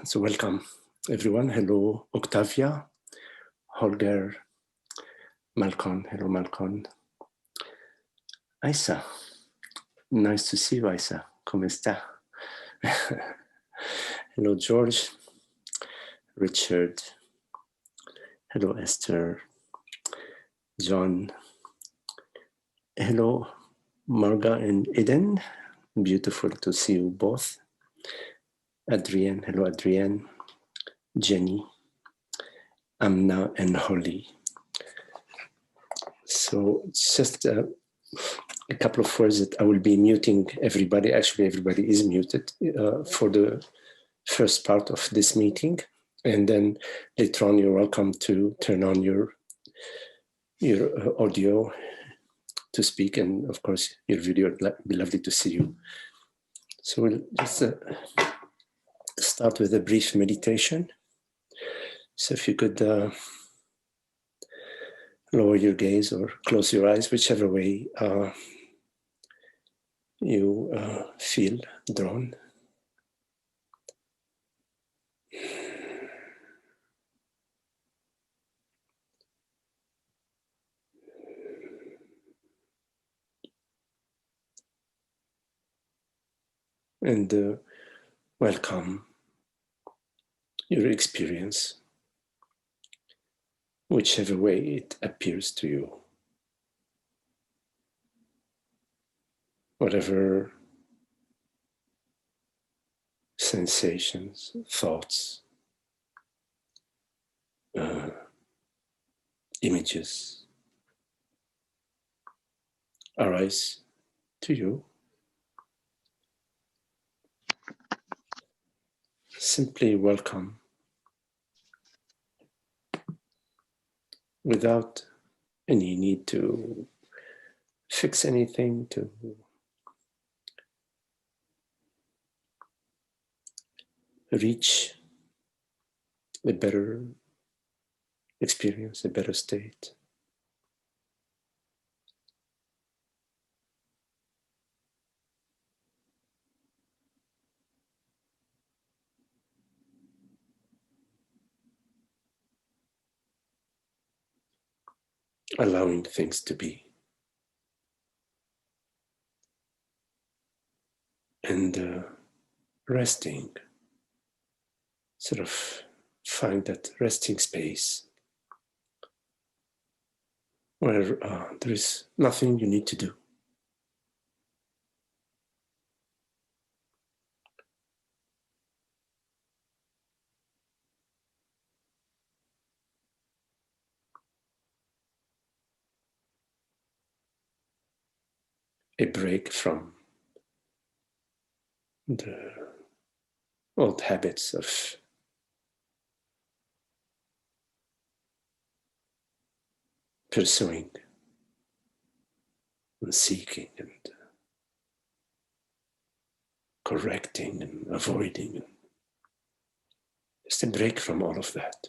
So welcome, everyone. Hello, Octavia, Holger, Malcolm. Hello, Malcolm. Isa, nice to see you, Isa. ¿Cómo está? Hello, George, Richard. Hello, Esther, John. Hello, Marga and Eden. Beautiful to see you both. Adrienne, hello, Adrienne. Jenny, Amna, and Holly. So just a couple of words that I will be muting everybody. Actually, everybody is muted for the first part of this meeting. And then later on, you're welcome to turn on your audio to speak. And of course, your video. It'd be lovely to see you. So we'll just start with a brief meditation. So if you could lower your gaze or close your eyes, whichever way you feel drawn. And welcome your experience, whichever way it appears to you. Whatever sensations, thoughts, images arise to you, simply welcome without any need to fix anything, to reach a better experience, a better state. Allowing things to be. And resting, sort of find that resting space where there is nothing you need to do. A break from the old habits of pursuing and seeking and correcting and avoiding. Just a break from all of that.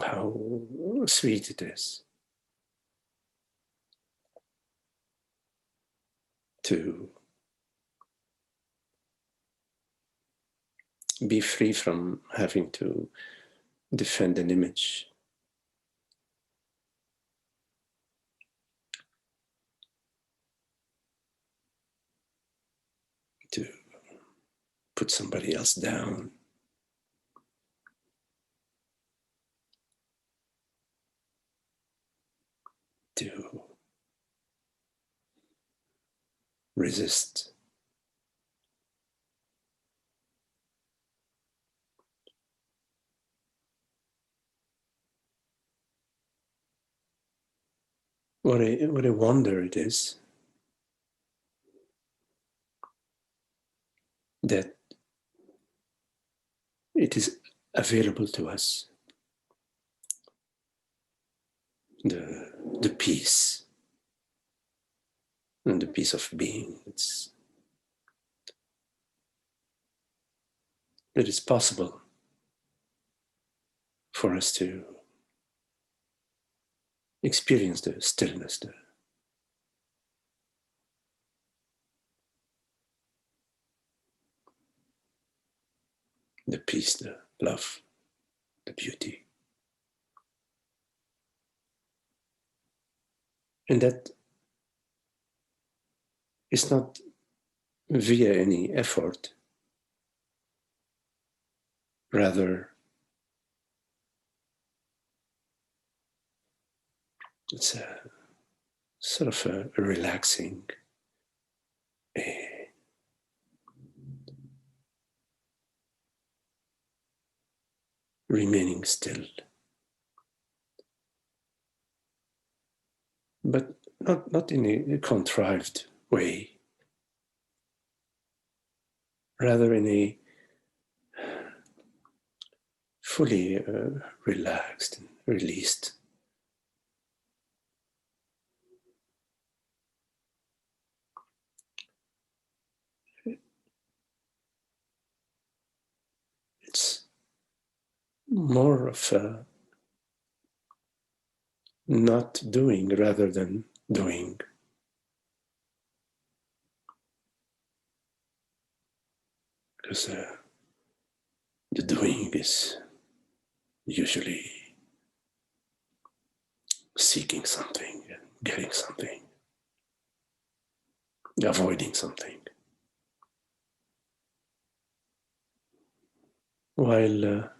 How sweet it is to be free from having to defend an image, to put somebody else down, to resist. What a wonder it is that it is available to us. The peace and the peace of being. It is possible for us to experience the stillness, the peace, the love, the beauty. And that is not via any effort, rather it's a sort of a relaxing, a remaining still, but not in a contrived way, rather in a fully relaxed and released. It's more of a not doing rather than doing. Because the doing is usually seeking something, getting something, avoiding something. While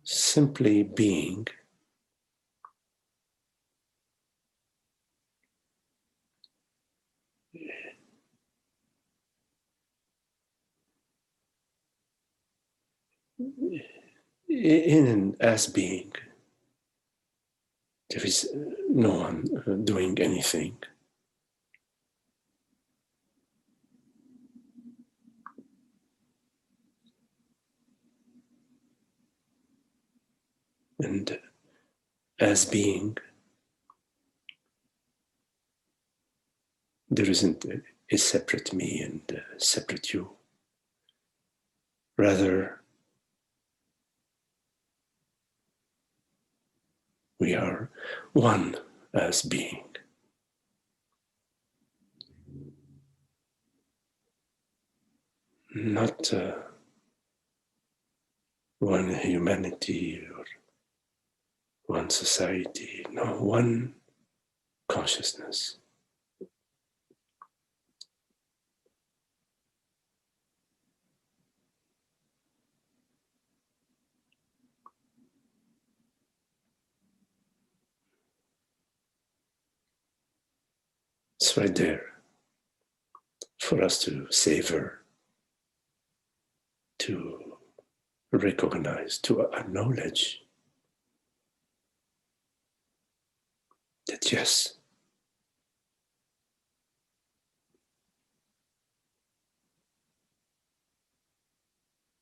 simply being in and as being, there is no one doing anything. And as being, there isn't a separate me and a separate you. Rather, we are one as being. Not one humanity or one society, no, one consciousness. It's right there for us to savor, to recognize, to acknowledge that yes,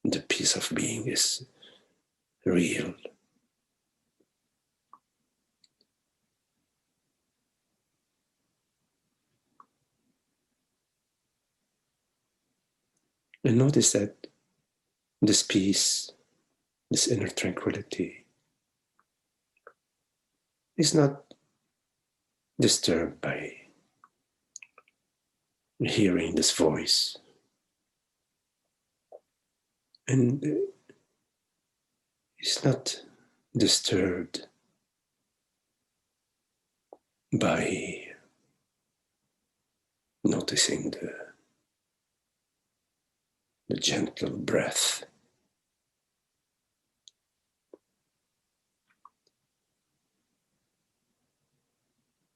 the peace of being is real. And notice that this peace, this inner tranquility, is not disturbed by hearing this voice. And it's not disturbed by noticing the gentle breath.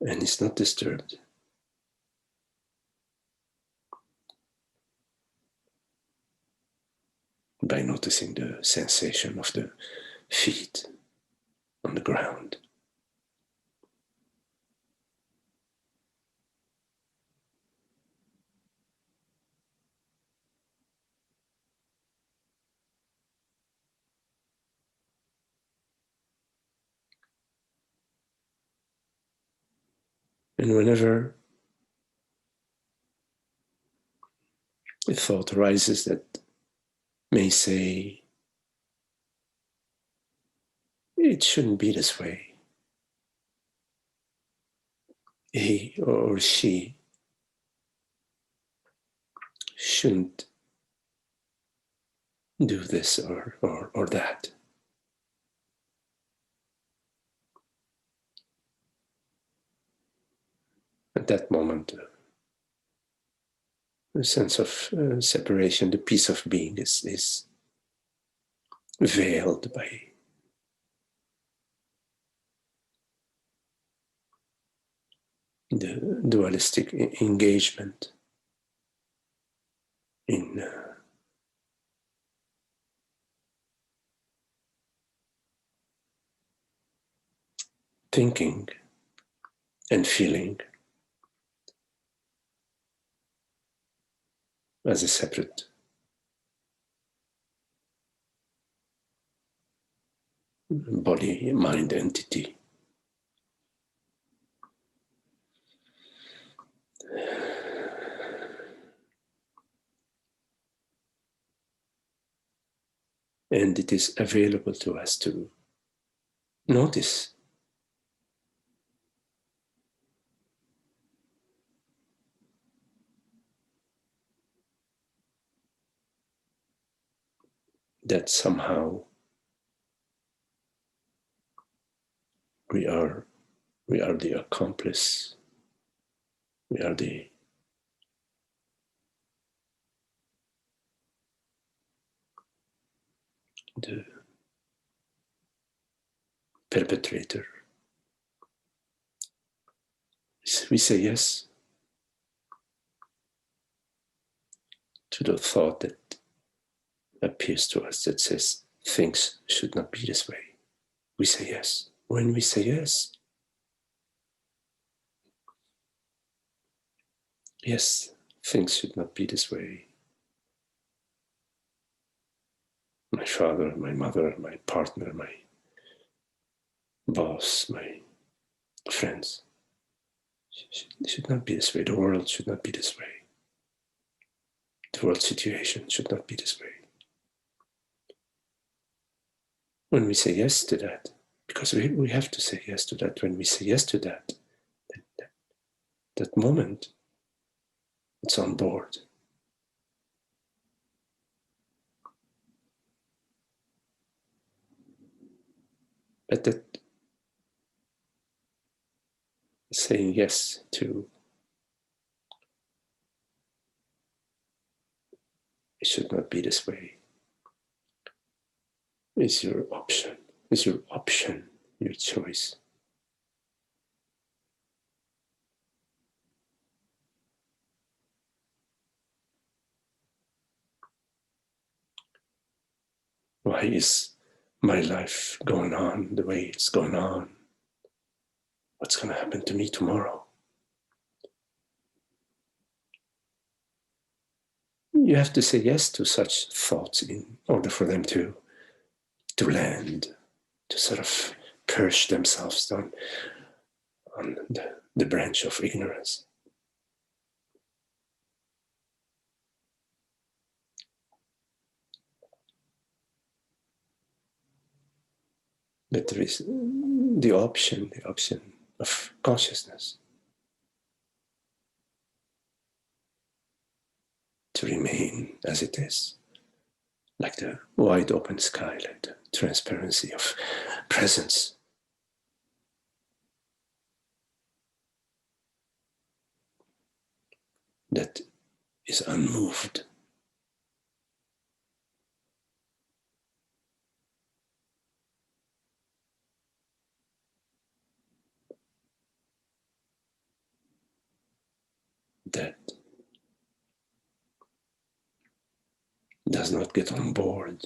And it's not disturbed by noticing the sensation of the feet on the ground. And whenever a thought arises that may say, it shouldn't be this way. He or she shouldn't do this or that. At that moment, the sense of separation, the peace of being is veiled by the dualistic engagement in thinking and feeling as a separate body-mind entity. And it is available to us to notice that somehow we are the accomplice, we are the perpetrator. We say yes to the thought that appears to us that says things should not be this way. We say yes. When we say yes, yes, things should not be this way. My father, my mother, my partner, my boss, my friends should not be this way. The world should not be this way. The world situation should not be this way. When we say yes to that, because we have to say yes to that, when we say yes to that moment, it's on board. But that saying yes to, it should not be this way, is your option, your choice. Why is my life going on the way it's going on? What's going to happen to me tomorrow? You have to say yes to such thoughts in order for them to land, to sort of perch themselves on the branch of ignorance. But there is the option of consciousness to remain as it is, like the wide open sky, like the transparency of presence. That is unmoved. That does not get on board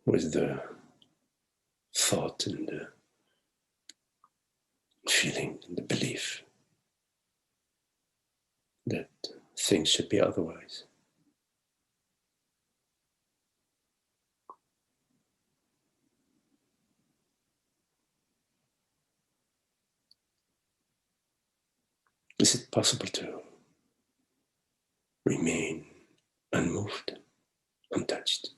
with the thought and the feeling and the belief that things should be otherwise. Is it possible to remain unmoved, untouched,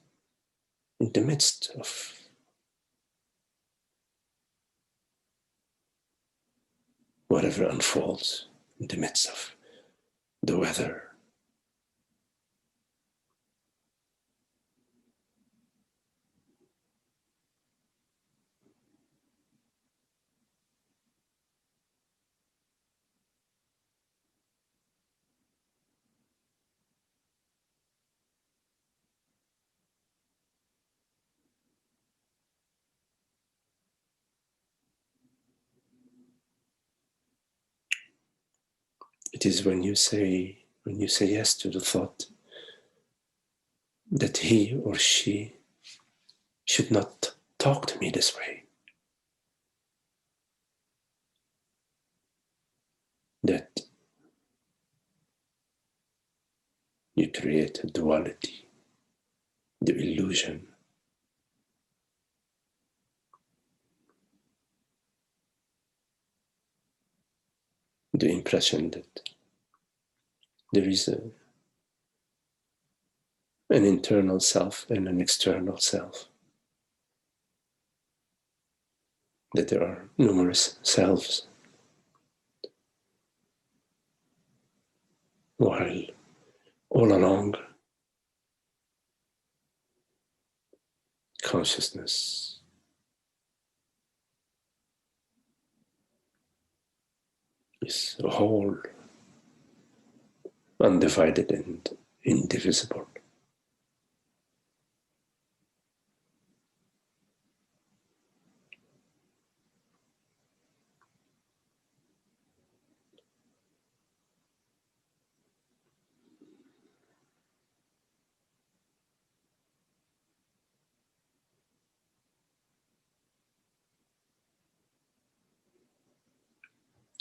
in the midst of whatever unfolds, in the midst of the weather. It is when you say yes to the thought that he or she should not talk to me this way, that you create a duality, the illusion, the impression that there is an internal self and an external self, that there are numerous selves, while all along consciousness is a whole, undivided and indivisible.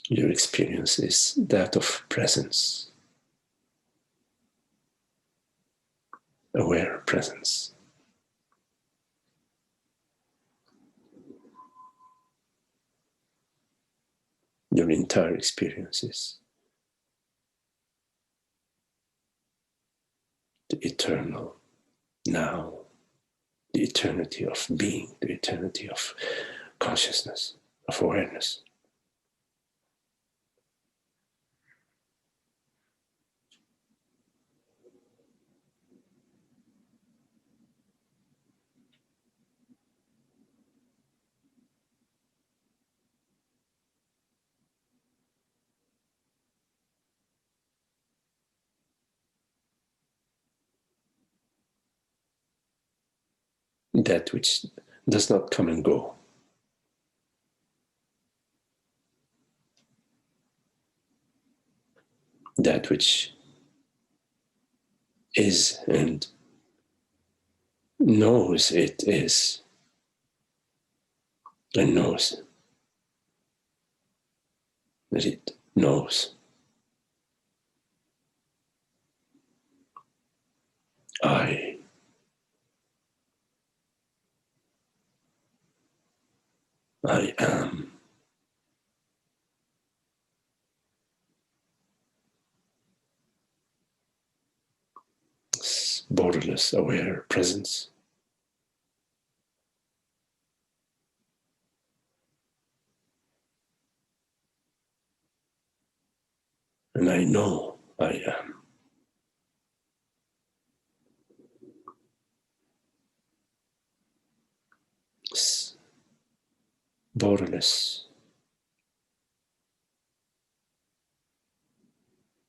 Your experience is that of presence, aware presence. Your entire experience is the eternal now, the eternity of being, the eternity of consciousness, of awareness. That which does not come and go. That which is and knows it is, and knows that it knows. I am this borderless, aware presence. And I know I am. This borderless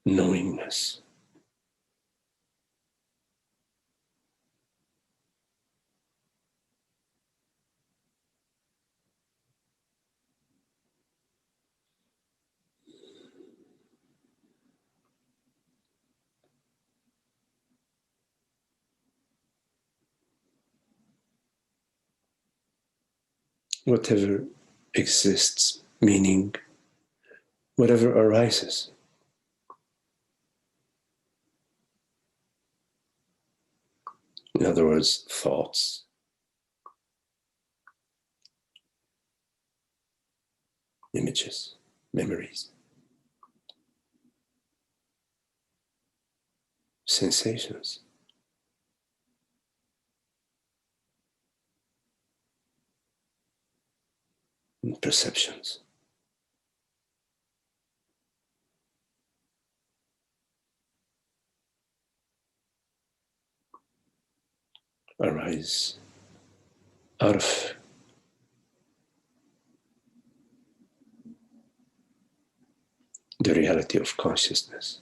knowingness. Whatever exists, meaning whatever arises. In other words, thoughts, images, memories, sensations. and perceptions. Arise out of the reality of consciousness,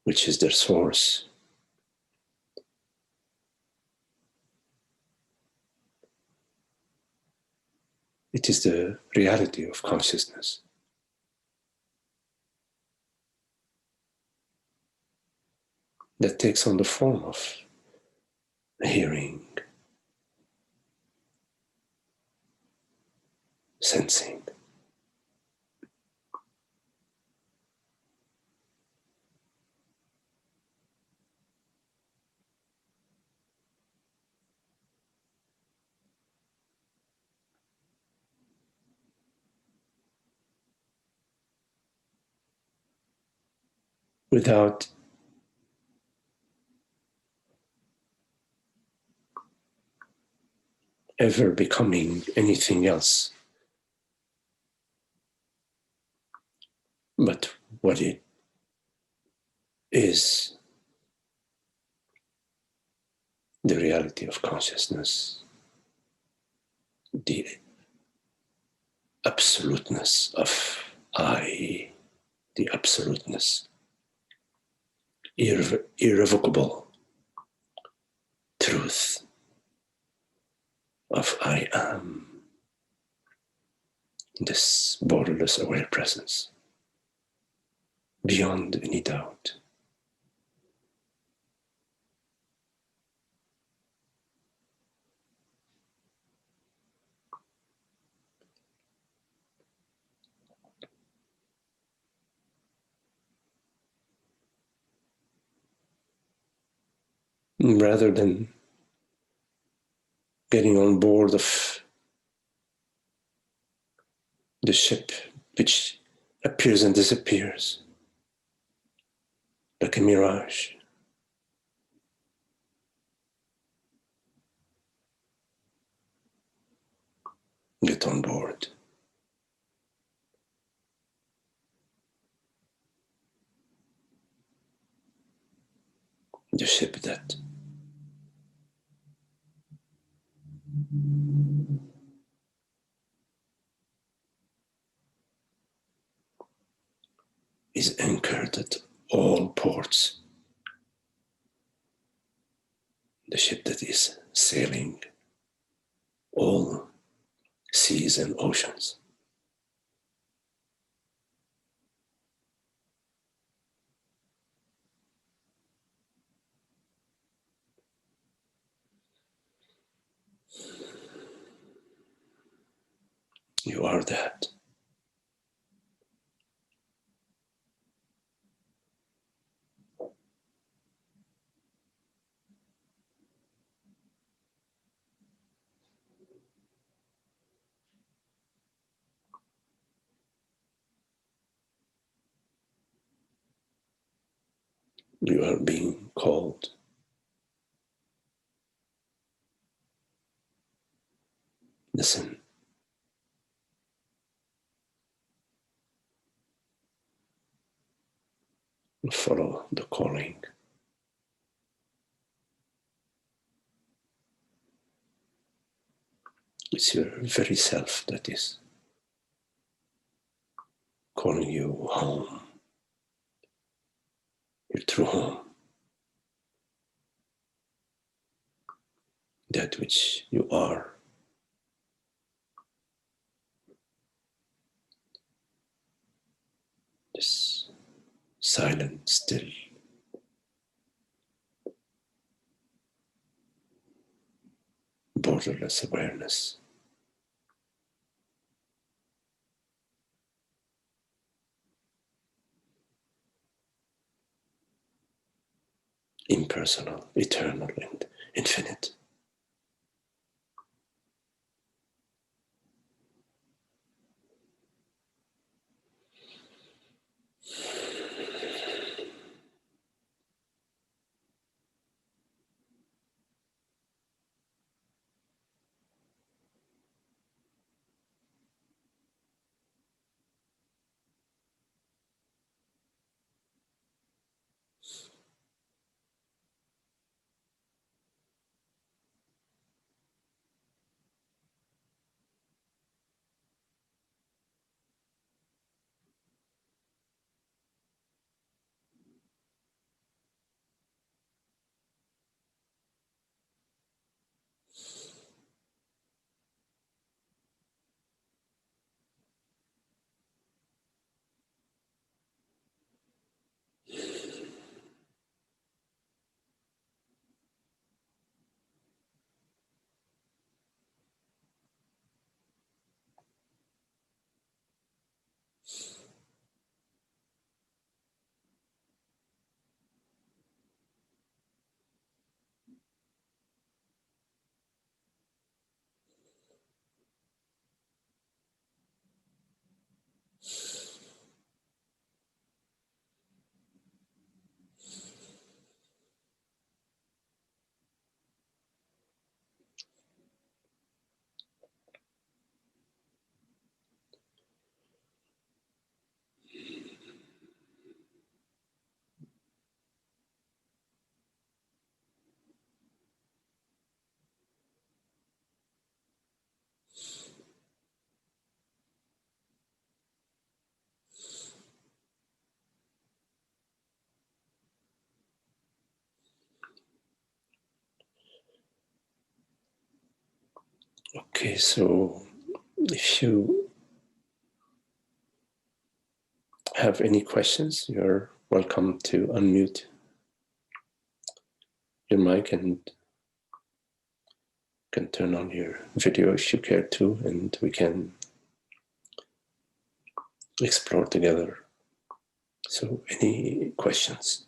which is their source. It is the reality of consciousness. That takes on the form of hearing, sensing, without ever becoming anything else but what it is, the reality of consciousness, the absoluteness of I, the absoluteness, irrevocable truth of I am, this borderless aware presence, beyond any doubt. Rather than getting on board of the ship which appears and disappears like a mirage, get on board. The ship that is anchored at all ports. The ship that is sailing all seas and oceans. You are that. You are being called. Listen. Follow the calling. It's your very self that is calling you home, your true home, that which you are. This silent, still, borderless awareness. Impersonal, eternal, and infinite. Okay, so if you have any questions, you're welcome to unmute your mic and can turn on your video if you care to, and we can explore together. So any questions?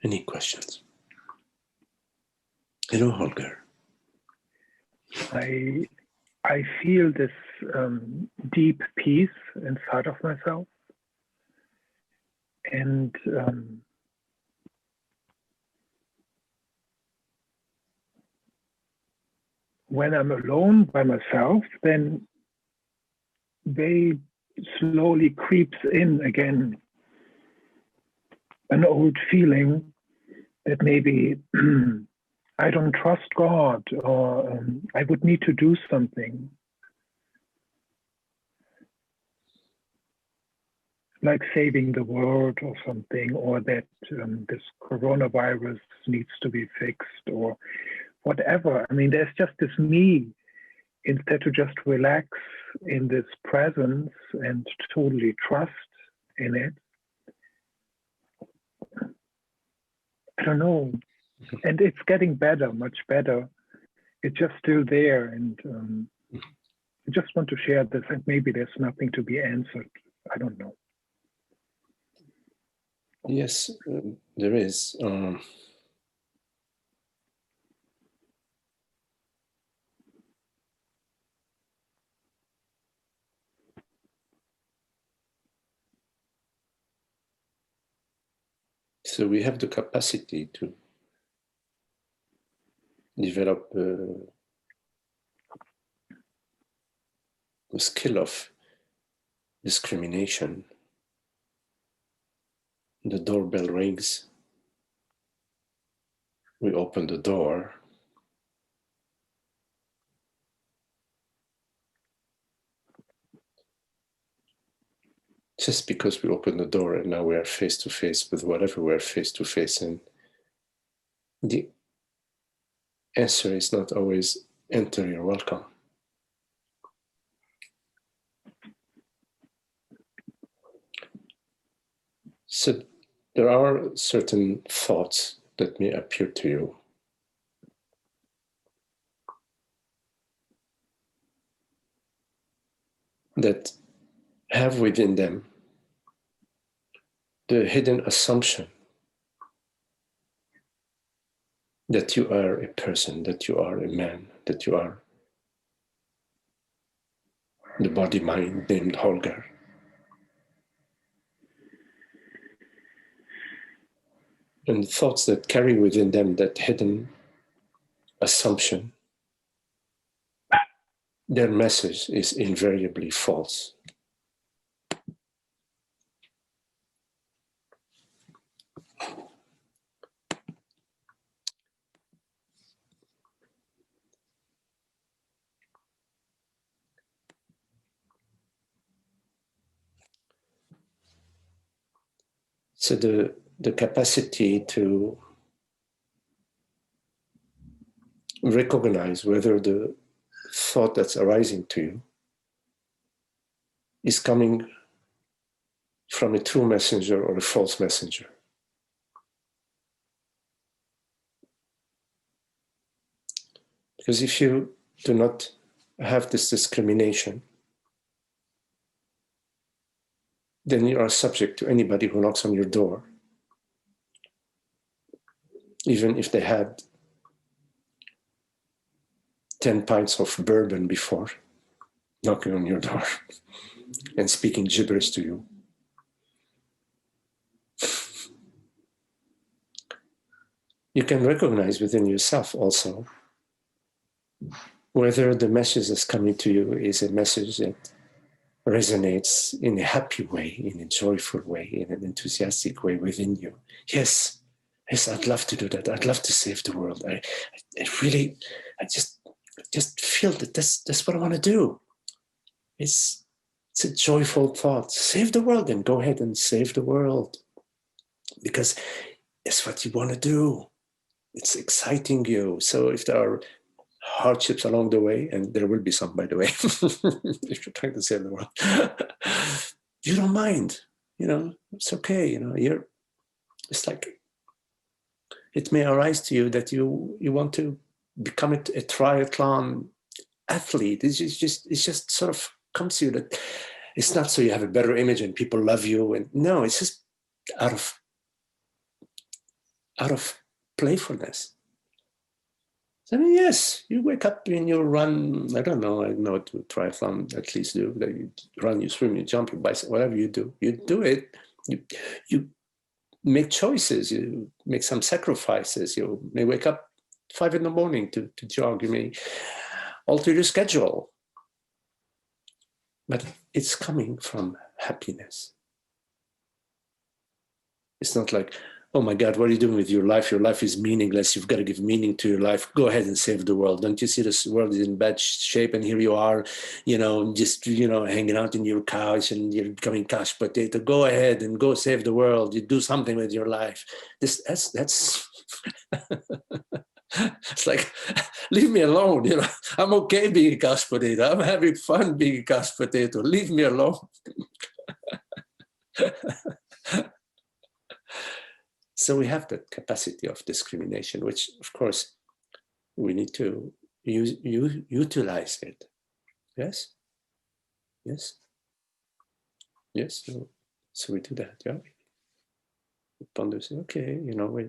Any questions? Hello, Holger. I feel this deep peace inside of myself, and when I'm alone by myself, then they slowly creeps in again an old feeling that maybe I don't trust God, or I would need to do something, like saving the world or something, or that this coronavirus needs to be fixed, or whatever. I mean, there's just this me, instead to just relax in this presence and totally trust in it. I don't know. And it's getting better, much better. It's just still there. And I just want to share this, and maybe there's nothing to be answered. I don't know. Yes, there is. So we have the capacity to develop the skill of discrimination. The doorbell rings. We open the door. Just because we open the door and now we are face to face with whatever we're face to face, and the answer is not always enter, you're welcome. So there are certain thoughts that may appear to you that have within them the hidden assumption that you are a person, that you are a man, that you are the body mind named Holger. And thoughts that carry within them that hidden assumption, their message is invariably false. So the capacity to recognize whether the thought that's arising to you is coming from a true messenger or a false messenger. Because if you do not have this discrimination, then you are subject to anybody who knocks on your door, even if they had 10 pints of bourbon before knocking on your door and speaking gibberish to you. You can recognize within yourself also whether the message that's coming to you is a message that resonates in a happy way, in a joyful way, in an enthusiastic way within you. Yes, I'd love to do that. I'd love to save the world. I just feel that that's what I want to do. It's a joyful thought. Save the world, and go ahead and save the world. Because it's what you want to do. It's exciting you. So if there are hardships along the way, and there will be some, by the way, if you're trying to save the world, you don't mind, it's okay, it's like, it may arise to you that you want to become a triathlon athlete. It's just sort of comes to you that it's not so you have a better image and people love you, and no, it's just out of playfulness. I mean, yes, you wake up and you run. I don't know what triathlon athletes do. You run, you swim, you jump, you bicycle, whatever you do it. You make choices. You make some sacrifices. You may wake up 5 a.m. to jog. You may alter your schedule. But it's coming from happiness. It's not like, oh my God, what are you doing with your life? Your life is meaningless. You've got to give meaning to your life. Go ahead and save the world. Don't you see this world is in bad shape? And here you are, just, hanging out in your couch and you're becoming couch potato. Go ahead and go save the world. You do something with your life. That's it's like, leave me alone. I'm okay being a couch potato. I'm having fun being a couch potato. Leave me alone. So we have that capacity of discrimination, which, of course, we need to utilize it. Yes? Yes? Yes? So we do that, yeah? We ponder, say, okay,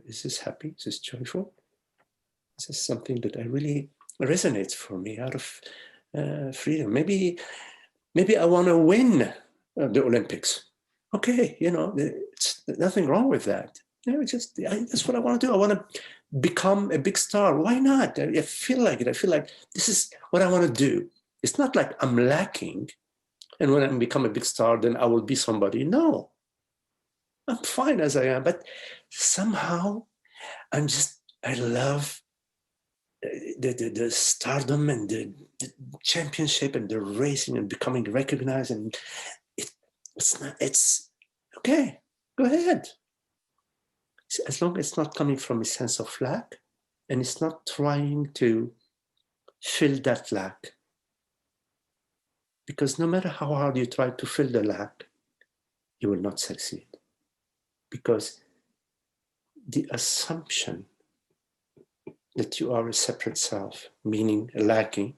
is this happy? Is this joyful? Is this something that I really resonates for me out of freedom? Maybe I want to win the Olympics. Okay, it's nothing wrong with that. That's what I want to do. I want to become a big star. Why not? I feel like it. I feel like this is what I want to do. It's not like I'm lacking, and when I become a big star, then I will be somebody. No, I'm fine as I am. But somehow, I love the stardom and the championship and the racing and becoming recognized. And it's okay. Go ahead. As long as it's not coming from a sense of lack, and it's not trying to fill that lack. Because no matter how hard you try to fill the lack, you will not succeed. Because the assumption that you are a separate self, meaning lacking,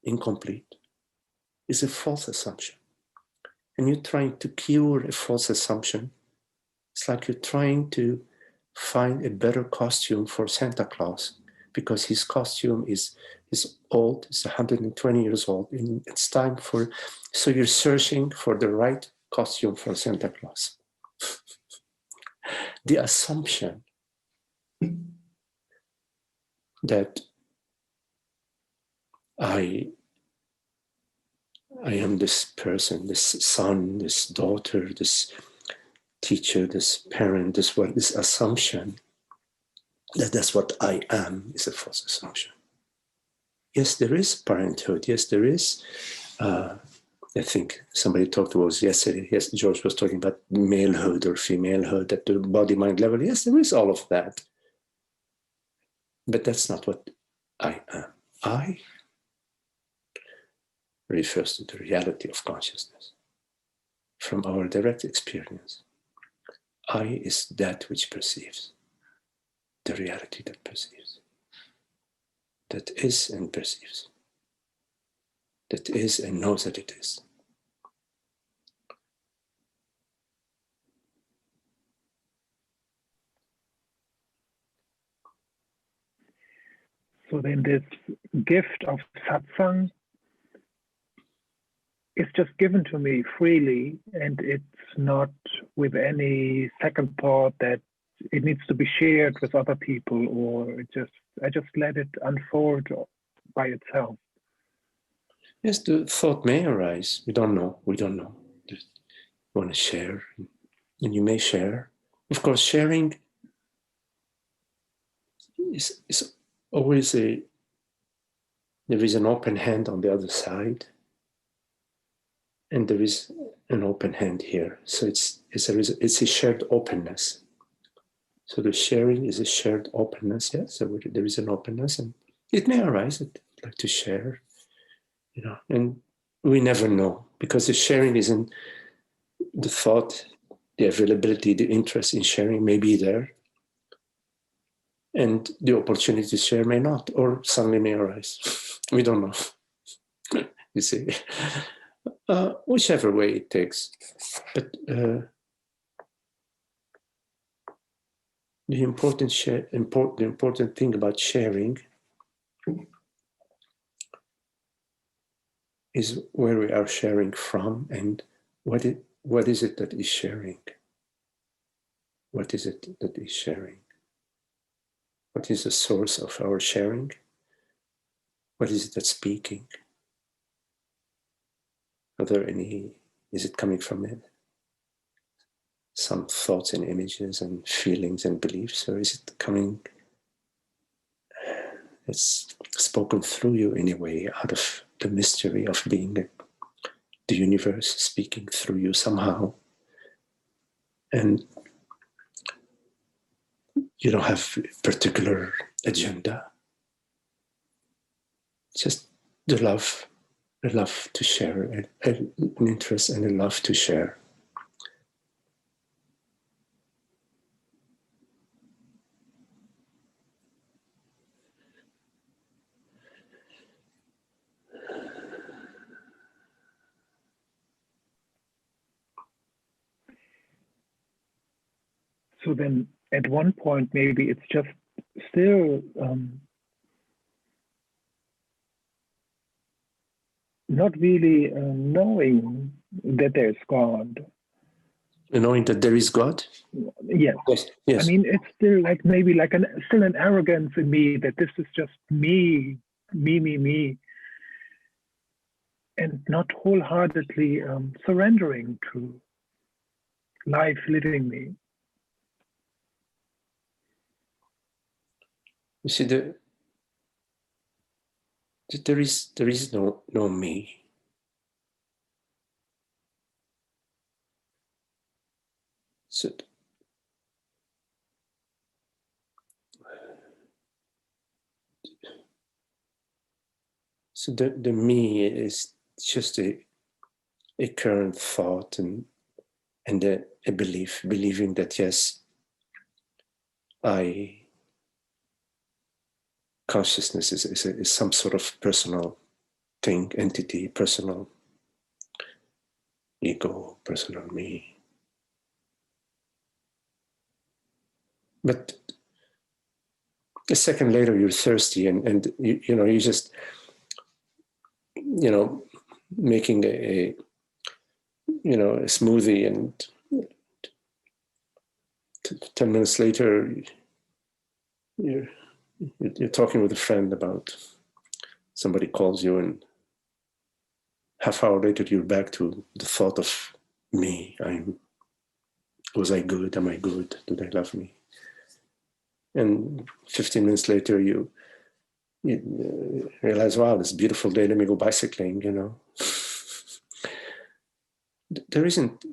incomplete, is a false assumption. And you're trying to cure a false assumption. It's like you're trying to find a better costume for Santa Claus because his costume is old, it's 120 years old, and it's time so you're searching for the right costume for Santa Claus. The assumption that I am this person, this son, this daughter, this teacher, this parent, this assumption that that's what I am is a false assumption. Yes, there is parenthood. Yes, there is I think somebody talked about yesterday. Yes, George was talking about malehood or femalehood at the body-mind level. Yes, there is all of that. But that's not what I am. I refers to the reality of consciousness from our direct experience. I is that which perceives, the reality that perceives, that is and perceives, that is and knows that it is. So then this gift of satsang is just given to me freely, and it's not with any second thought that it needs to be shared with other people, or I just let it unfold by itself. Yes, the thought may arise. We don't know. We don't know. You want to share, and you may share. Of course, sharing is always there is an open hand on the other side, and there is an open hand here. So it's a shared openness. So the sharing is a shared openness. Yes, so there is an openness, and it may arise that I'd like to share, and we never know, because the sharing isn't the thought, the availability, the interest in sharing may be there, and the opportunity to share may not, or suddenly may arise. We don't know. You see, whichever way it takes. But the important thing about sharing is where we are sharing from, and what is it that is sharing? What is it that is sharing? What is the source of our sharing? What is it that's speaking? Is it coming from it? Some thoughts and images and feelings and beliefs, or is it coming, it's spoken through you in a way, out of the mystery of being the universe speaking through you somehow, and you don't have a particular agenda, just the love to share, an interest and a love to share. So then at one point, maybe it's just still not really knowing that there's God. Knowing that there is God? Yes. Yes. I mean, it's still like maybe like still an arrogance in me that this is just me, and not wholeheartedly surrendering to life living me. You see, there is no me. So the me is just a current thought and a belief, believing that yes, consciousness is some sort of personal thing, entity, personal ego, personal me. But a second later, you're thirsty, and you just making a smoothie, and 10 minutes later, you're talking with a friend about somebody calls you, and half hour later you're back to the thought of me. Was I good? Am I good? Do they love me? And 15 minutes later you realize, wow, this beautiful day, let me go bicycling, there isn't,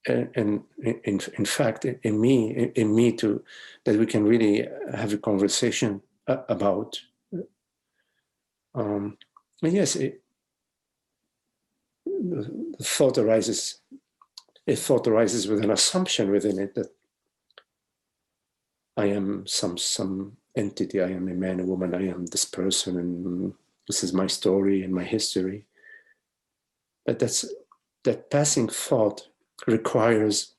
and in fact, in me too, that we can really have a conversation about. And yes, the thought arises. A thought arises with an assumption within it that I am some entity. I am a man, a woman. I am this person, and this is my story and my history. But that passing thought requires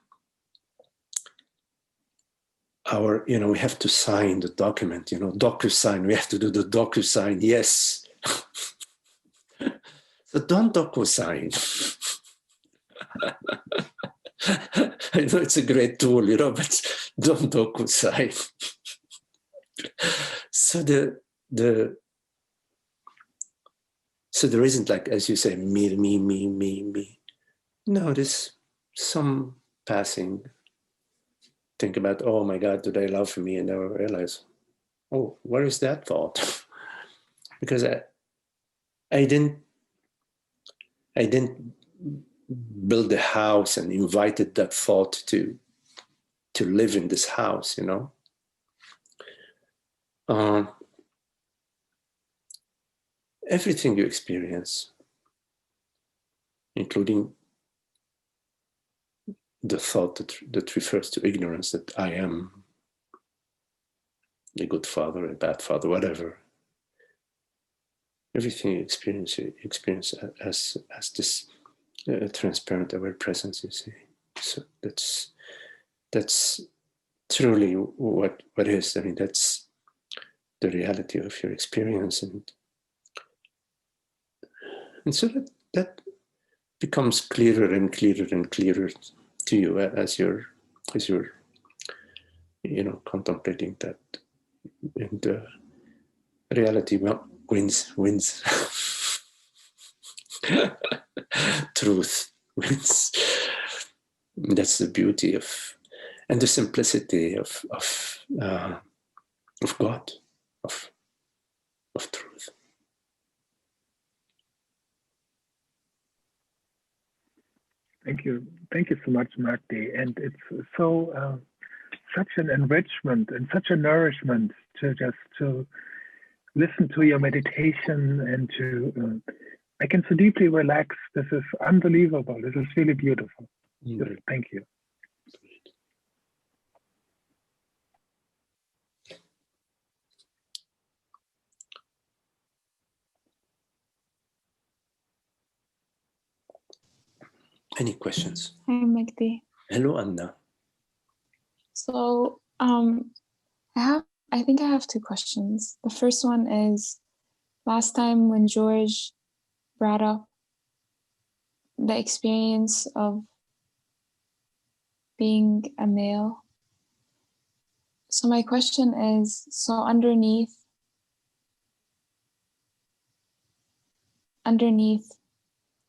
our, we have to sign the document, DocuSign. We have to do the DocuSign. Yes. So don't DocuSign. I know it's a great tool, but don't DocuSign. So so there isn't, like, as you say, me. No, there's some passing. Think about, oh my God, do they love me? And never realize, oh, where is that thought? Because I didn't build a house and invited that thought to live in this house, everything you experience, including the thought that refers to ignorance, that I am a good father, a bad father, whatever. Everything you experience as this transparent, aware presence, you see. So that's truly what is. I mean, that's the reality of your experience, and so that becomes clearer and clearer and clearer to you as you're contemplating that, and reality wins. Truth wins. That's the beauty of, and the simplicity of God, of truth. Thank you so much, Magdi. And it's so such an enrichment and such a nourishment to listen to your meditation, and to I can so deeply relax. This is unbelievable. This is really beautiful. Just thank you. Any questions? Hi, Magdi. Hello, Anna. So, I think I have two questions. The first one is, last time when George brought up the experience of being a male. So my question is, so underneath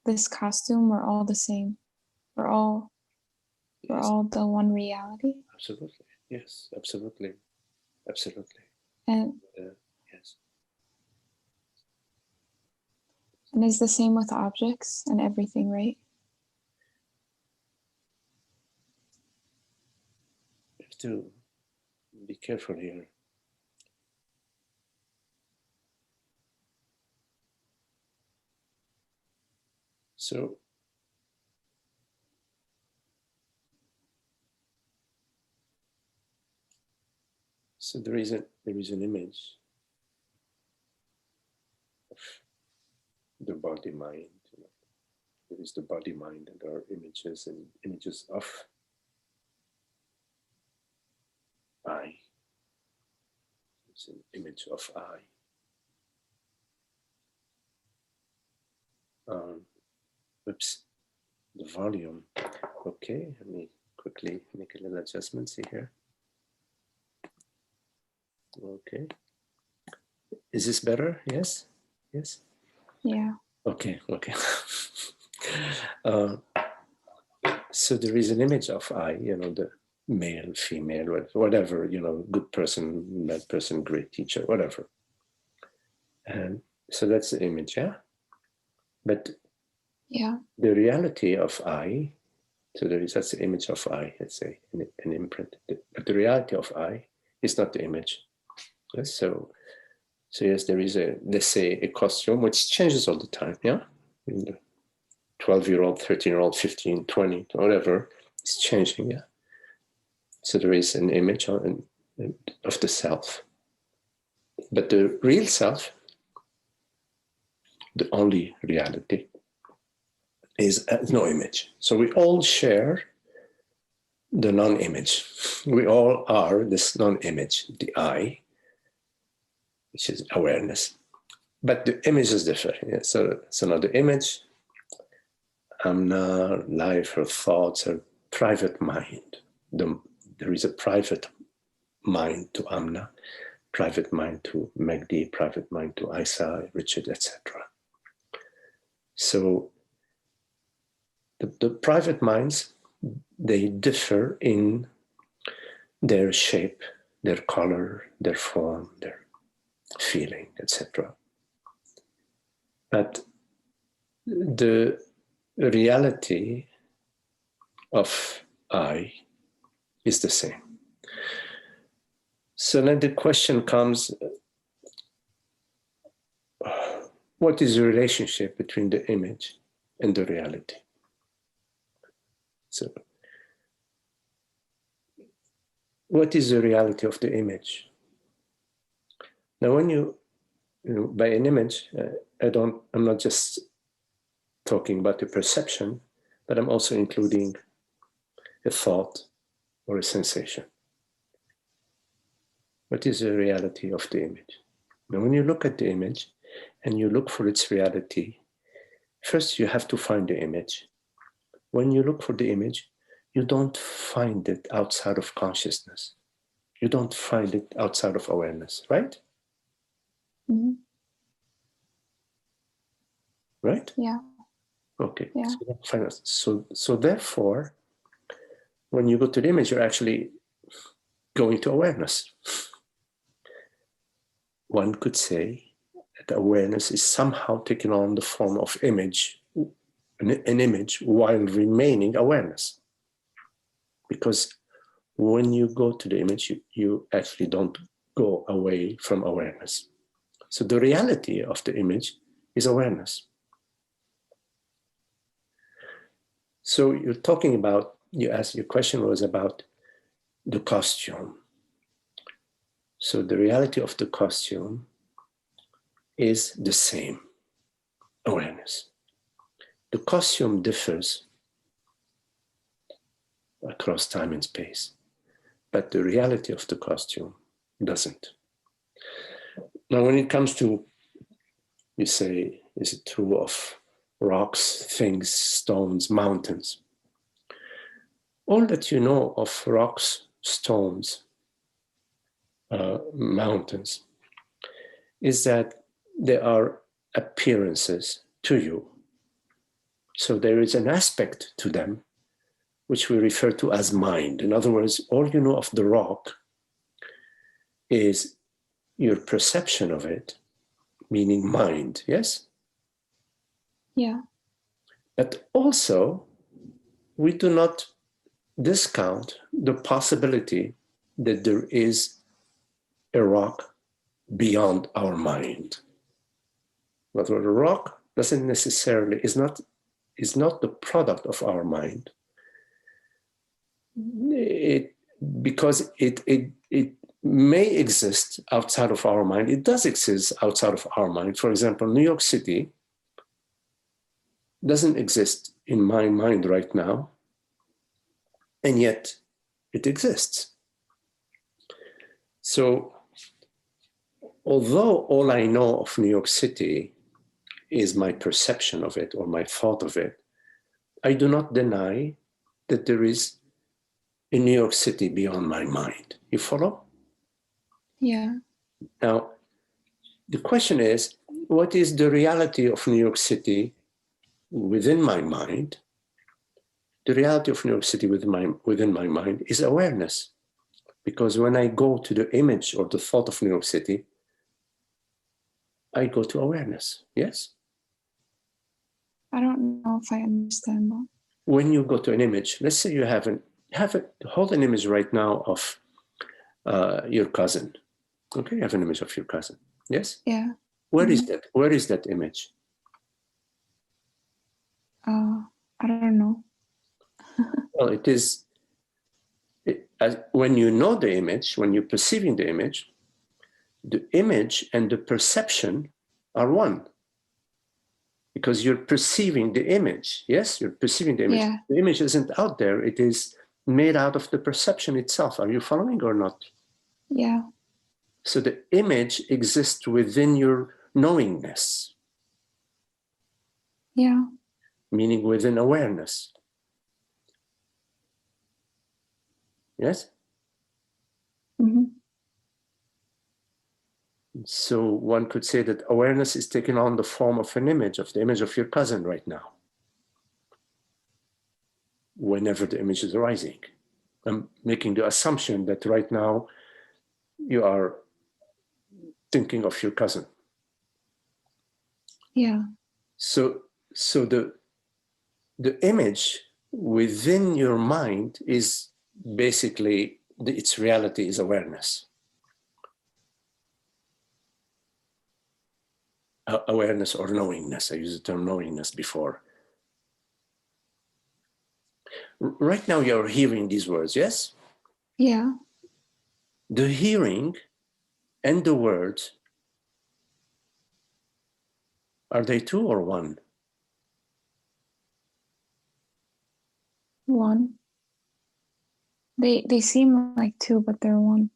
this costume, we're all the same. We're all the one reality. Absolutely. Yes, absolutely. And yes. And it's the same with objects and everything, right? You have to be careful here. So there is an image of the body mind. There is the body mind, and there are images and images of I. It's an image of I. Oops, the volume. Okay, let me quickly make a little adjustment. See here. Okay. Is this better? Yes? Yes? Yeah. Okay. So there is an image of I, the male, female, whatever, good person, bad person, great teacher, whatever. And so that's the image, yeah? But Yeah. The reality of I, so that's the image of I, let's say, an imprint. But the reality of I is not the image. Yes? So yes, there is let's say, a costume which changes all the time, yeah? 12-year-old, 13-year-old, 15, 20, whatever, it's changing, yeah? So there is an image of the self. But the real self, the only reality, is no image. So we all share the non-image. We all are this non-image, the I, which is awareness. But the image is different. Yeah? So now the image, Amna, life, or thoughts, or private mind. There is a private mind to Amna, private mind to Magdi, private mind to Isa, Richard, etc. So the private minds, they differ in their shape, their color, their form, their feeling, etc. But the reality of I is the same. So then the question comes, what is the relationship between the image and the reality? So what is the reality of the image? Now, when you know, by an image, I'm not just talking about the perception, but I'm also including a thought or a sensation. What is the reality of the image? Now, when you look at the image and you look for its reality, first you have to find the image. When you look for the image, you don't find it outside of consciousness. You don't find it outside of awareness, right? Mm-hmm. Right? Yeah. Okay. Yeah. So therefore, when you go to the image, you're actually going to awareness. One could say that awareness is somehow taking on the form of image, an image, while remaining awareness. Because when you go to the image, you actually don't go away from awareness. So the reality of the image is awareness. So you're talking about, your question was about the costume. So the reality of the costume is the same, awareness. The costume differs across time and space, but the reality of the costume doesn't. Now, when it comes to, you say, is it true of rocks, things, stones, mountains? All that you know of rocks, stones, mountains, is that there are appearances to you. So there is an aspect to them which we refer to as mind. In other words, all you know of the rock is your perception of it, meaning mind, yes? Yeah. But also, we do not discount the possibility that there is a rock beyond our mind. But a rock doesn't necessarily, is not the product of our mind. Because it may exist outside of our mind. It does exist outside of our mind. For example, New York City doesn't exist in my mind right now, and yet it exists. So, although all I know of New York City is my perception of it or my thought of it, I do not deny that there is a New York City beyond my mind. You follow? Yeah. Now, the question is, what is the reality of New York City within my mind? The reality of New York City within my mind is awareness. Because when I go to the image or the thought of New York City, I go to awareness, yes? I don't know if I understand that. When you go to an image, let's say you hold an image right now of your cousin. Okay, you have an image of your cousin. Yes? Yeah. Where is that? Where is that image? I don't know. Well, it is, when you know the image, when you're perceiving the image and the perception are one. Because you're perceiving the image. Yes, you're perceiving the image. Yeah. The image isn't out there. It is made out of the perception itself. Are you following or not? Yeah. So the image exists within your knowingness. Yeah. Meaning within awareness. Yes? Mm-hmm. So one could say that awareness is taking on the form of an image, of the image of your cousin right now. Whenever the image is arising. I'm making the assumption that right now you are thinking of your cousin. Yeah. So the image within your mind is basically, its reality is awareness. Awareness or knowingness. I used the term knowingness before. Right now you're hearing these words, yes? Yeah. The hearing and the words, are they two or one? One. They seem like two, but they're one.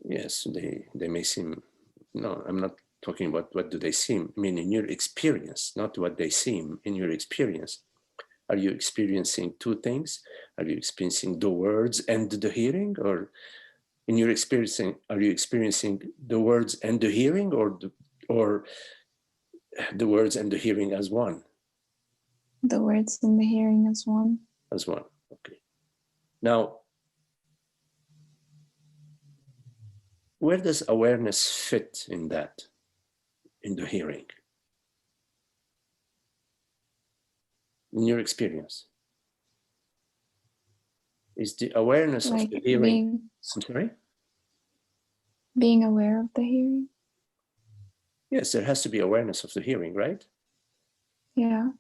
Yes, they may seem, no, I'm not talking about what do they seem. I mean, in your experience, not what they seem, in your experience. Are you experiencing two things? Are you experiencing the words and the hearing? Or in your experiencing, are you experiencing the words and the hearing, or the words and the hearing as one? The words and the hearing as one. As one, okay. Now, where does awareness fit in that, in the hearing? In your experience? Is the awareness Like of the hearing, I'm sorry? Being aware of the hearing? Yes, there has to be awareness of the hearing, right? Yeah.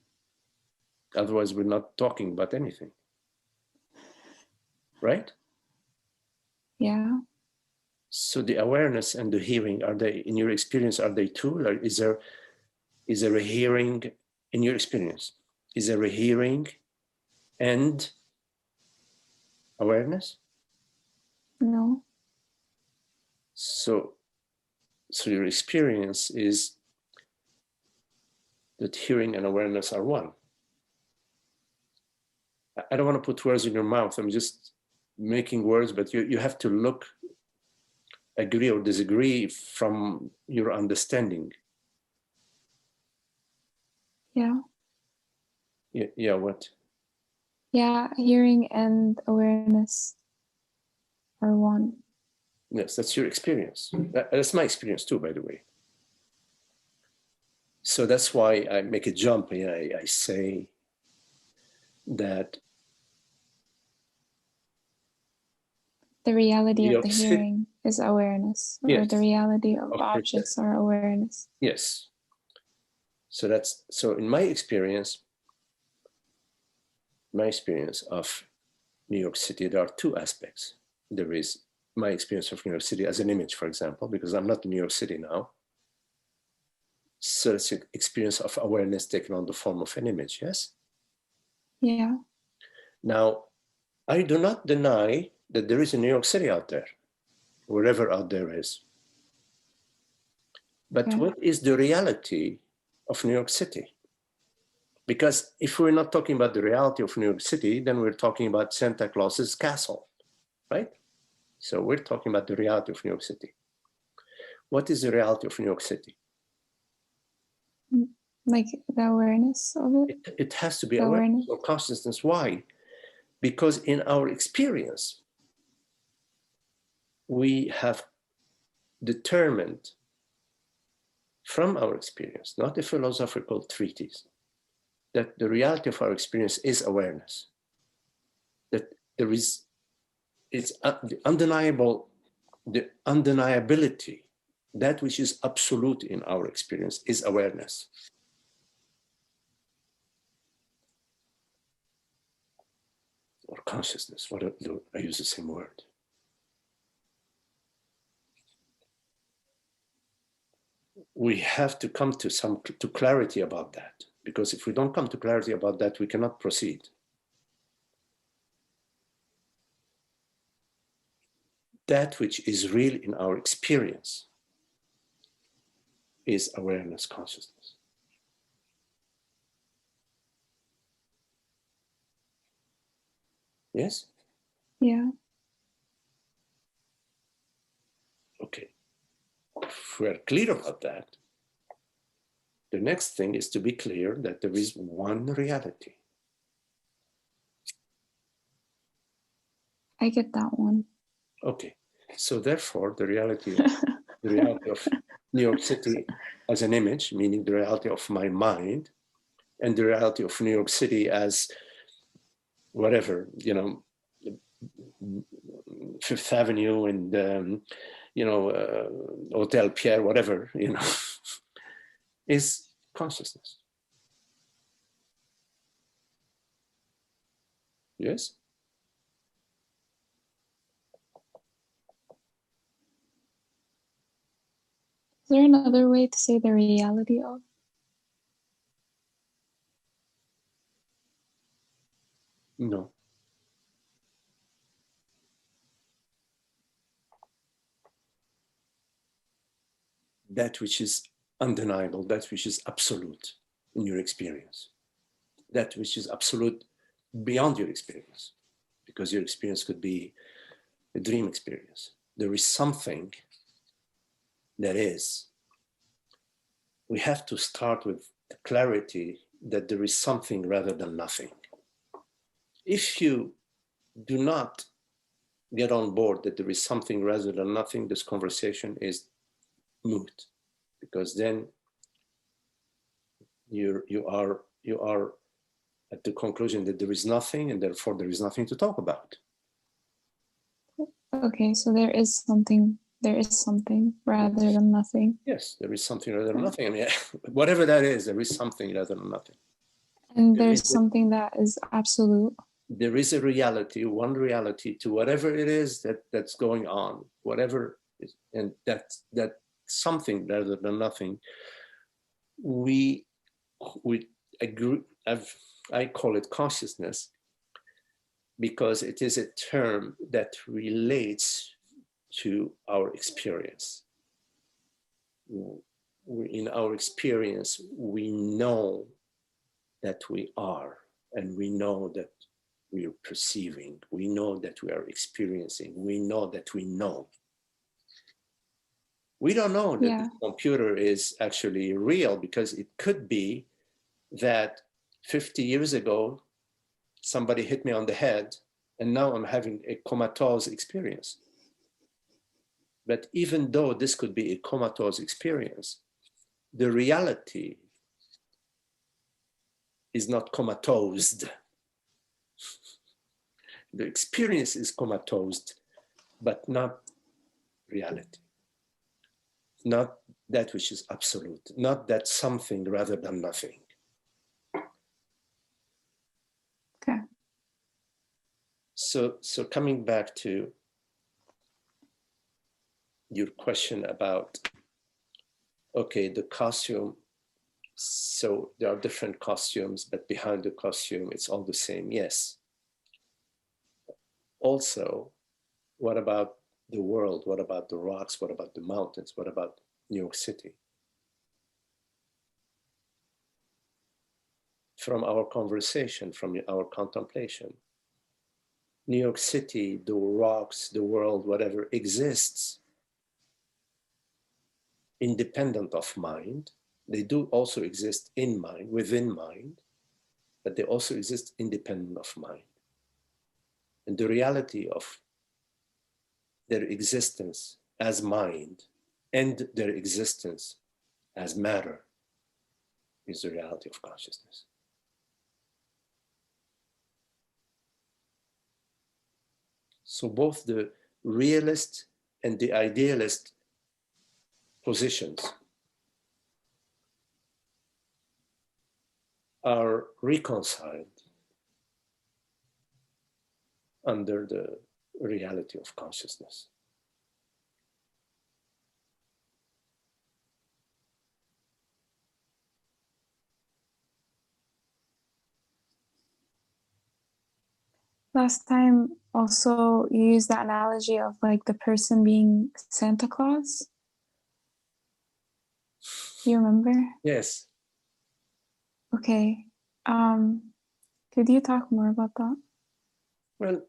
Otherwise, we're not talking about anything. Right? Yeah. So the awareness and the hearing, are they, in your experience, are they two? Or is there a hearing, in your experience, is there a hearing and awareness? No. So your experience is that hearing and awareness are one. I don't want to put words in your mouth. I'm just making words, but you have to agree or disagree from your understanding. Yeah. Yeah, what? Yeah, hearing and awareness are one. Yes, that's your experience. That's my experience too, by the way. So that's why I make a jump. I say that the reality of the hearing is awareness, or the reality of objects are awareness. Yes. So in my experience of New York City, there are two aspects. There is my experience of New York City as an image, for example, because I'm not in New York City now. So it's an experience of awareness taken on the form of an image, yes? Yeah. Now, I do not deny that there is a New York City out there, wherever out there is. But what is the reality of New York City? Because if we're not talking about the reality of New York City, then we're talking about Santa Claus's castle, right? So we're talking about the reality of New York City. What is the reality of New York City? Like the awareness of it? It has to be awareness or consciousness. Why? Because in our experience, we have determined from our experience, not a philosophical treatise, that the reality of our experience is awareness, that there is, it's the undeniability, that which is absolute in our experience is awareness. Or consciousness, I use the same word. We have to come to clarity about that, because if we don't come to clarity about that, we cannot proceed. That which is real in our experience is awareness, consciousness. Yes? Yeah. Okay. If we are clear about that, the next thing is to be clear that there is one reality. I get that one. Okay. So therefore, the reality of New York City as an image, meaning the reality of my mind, and the reality of New York City as whatever, you know, Fifth Avenue and, you know, Hotel Pierre, whatever, you know, is consciousness. Yes? Is there another way to say the reality of? No. That which is undeniable, that which is absolute in your experience, that which is absolute beyond your experience, because your experience could be a dream experience. There is something that is. We have to start with the clarity that there is something rather than nothing. If you do not get on board that there is something rather than nothing, this conversation is moot, because then you are at the conclusion that there is nothing, and therefore there is nothing to talk about. Okay, so there is something rather than nothing. Yes, there is something rather than nothing. I mean, whatever that is, there is something rather than nothing. And there's something that is absolute. There is a reality, one reality to whatever it is that's going on, whatever is, and that something rather than nothing. We agree. I call it consciousness because it is a term that relates to our experience. In our experience, we know that we are, and we know that we are perceiving, we know that we are experiencing, we know that we know. We don't know that the computer is actually real, because it could be that 50 years ago, somebody hit me on the head, and now I'm having a comatose experience. But even though this could be a comatose experience, the reality is not comatosed. The experience is comatosed, but not reality. Not that which is absolute, not that something rather than nothing. Okay. So coming back to your question about, okay, the costume. So there are different costumes, but behind the costume, it's all the same. Yes. Also, what about the world? What about the rocks? What about the mountains? What about New York City? From our conversation, from our contemplation, New York City, the rocks, the world, whatever exists independent of mind. They do also exist in mind, within mind, but they also exist independent of mind. And the reality of their existence as mind and their existence as matter is the reality of consciousness. So both the realist and the idealist positions are reconciled under the reality of consciousness. Last time also you used the analogy of like the person being Santa Claus. Do you remember? Yes. Okay. Could you talk more about that? Well,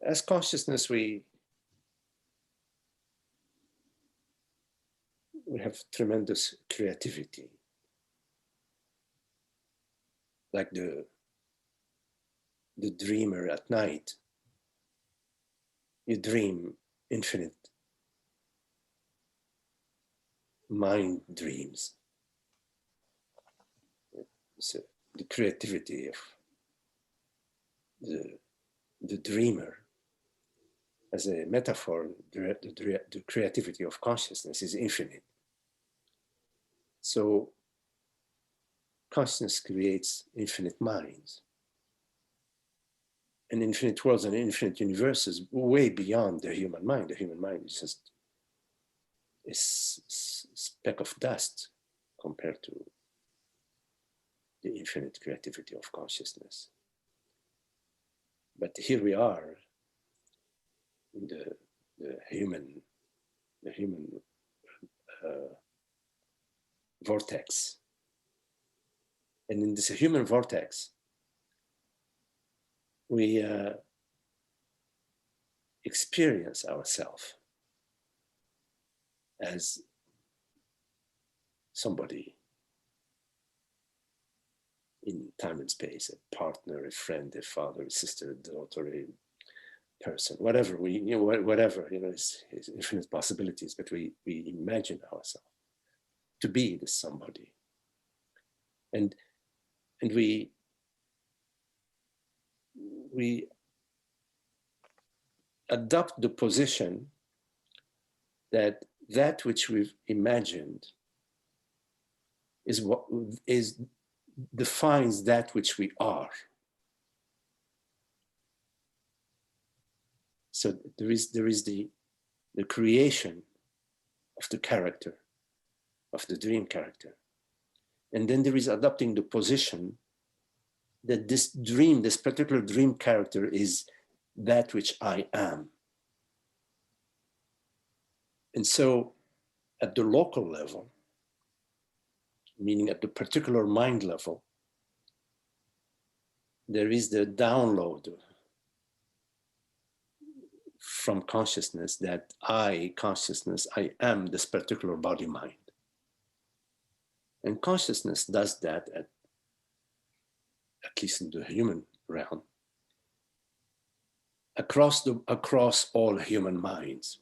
as consciousness, we have tremendous creativity. Like the dreamer at night, you dream infinite mind dreams. So the creativity of the dreamer as a metaphor, the creativity of consciousness is infinite. So consciousness creates infinite minds and infinite worlds and infinite universes way beyond the human mind. The human mind is just a speck of dust compared to the infinite creativity of consciousness. But here we are in the human vortex. And in this human vortex, we experience ourselves as somebody in time and space, a partner, a friend, a father, a sister, a daughter, a person, whatever whatever, is infinite possibilities, but we imagine ourselves to be this somebody. And we adopt the position that which we've imagined is what defines that which we are. So there is the creation of the character, of the dream character. And then there is adopting the position that this particular dream character is that which I am. And so at the local level, meaning at the particular mind level, there is the download from consciousness that I am this particular body mind. And consciousness does that at least in the human realm, across all human minds,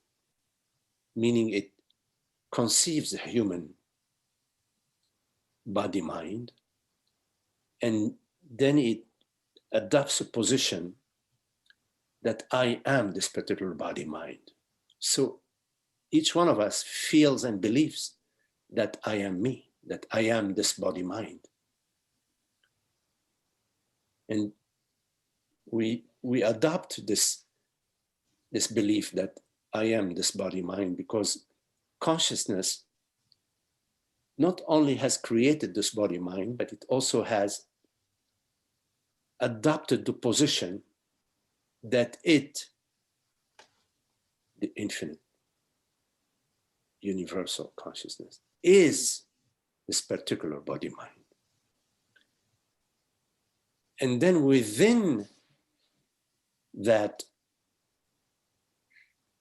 meaning it conceives a human body mind, and then it adopts a position that I am this particular body mind. So each one of us feels and believes that I am me, that I am this body mind. And we adopt this belief that I am this body mind because consciousness not only has created this body mind, but it also has adopted the position that it, the infinite universal consciousness, is this particular body mind. And then within that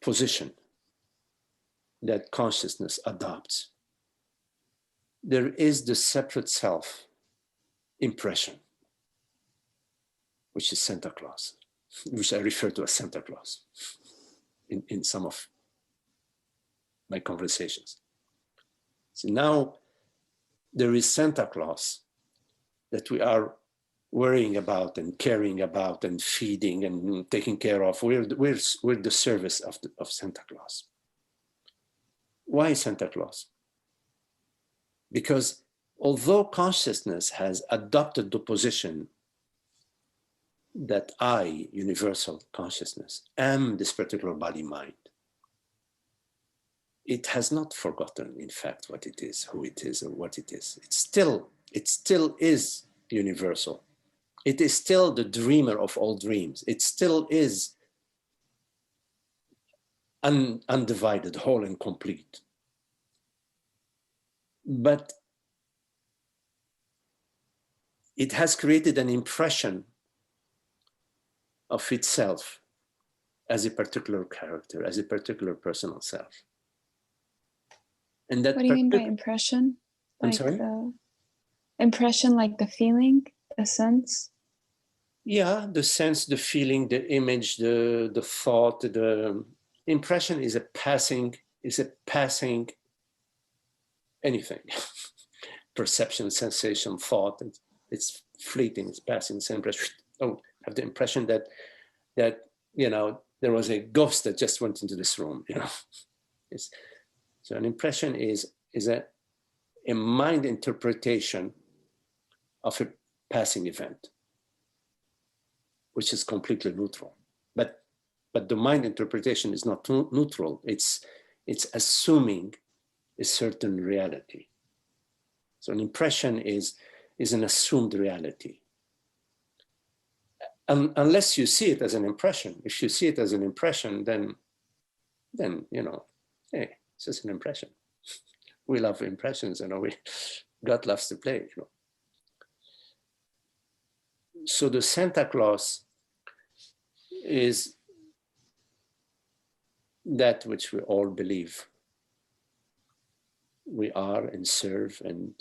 position that consciousness adopts, there is the separate self impression, which is Santa Claus. which I refer to as Santa Claus in some of my conversations. So now there is Santa Claus that we are worrying about and caring about and feeding and taking care of. We're the service of Santa Claus. Why Santa Claus? Because although consciousness has adopted the position that I, universal consciousness, am this particular body-mind, it has not forgotten, in fact, what it is, who it is, or what it is. It still is universal. It is still the dreamer of all dreams. It still is undivided, whole and complete. But it has created an impression of itself as a particular character, as a particular personal self. And that What do you mean by impression? I'm Like sorry? the impression, like the feeling, the sense? Yeah, the sense, the feeling, the image, the thought, the impression is a passing anything. Perception, sensation, thought, it's fleeting, it's passing, it's impression. Oh, have the impression that you know, there was a ghost that just went into this room, you know. So an impression is a mind interpretation of a passing event, which is completely neutral. But the mind interpretation is not neutral. It's assuming a certain reality. So an impression is an assumed reality. Unless you see it as an impression. If you see it as an impression, then you know, hey, it's just an impression. We love impressions, you know. God loves to play, you know. So the Santa Claus is that which we all believe we are and serve and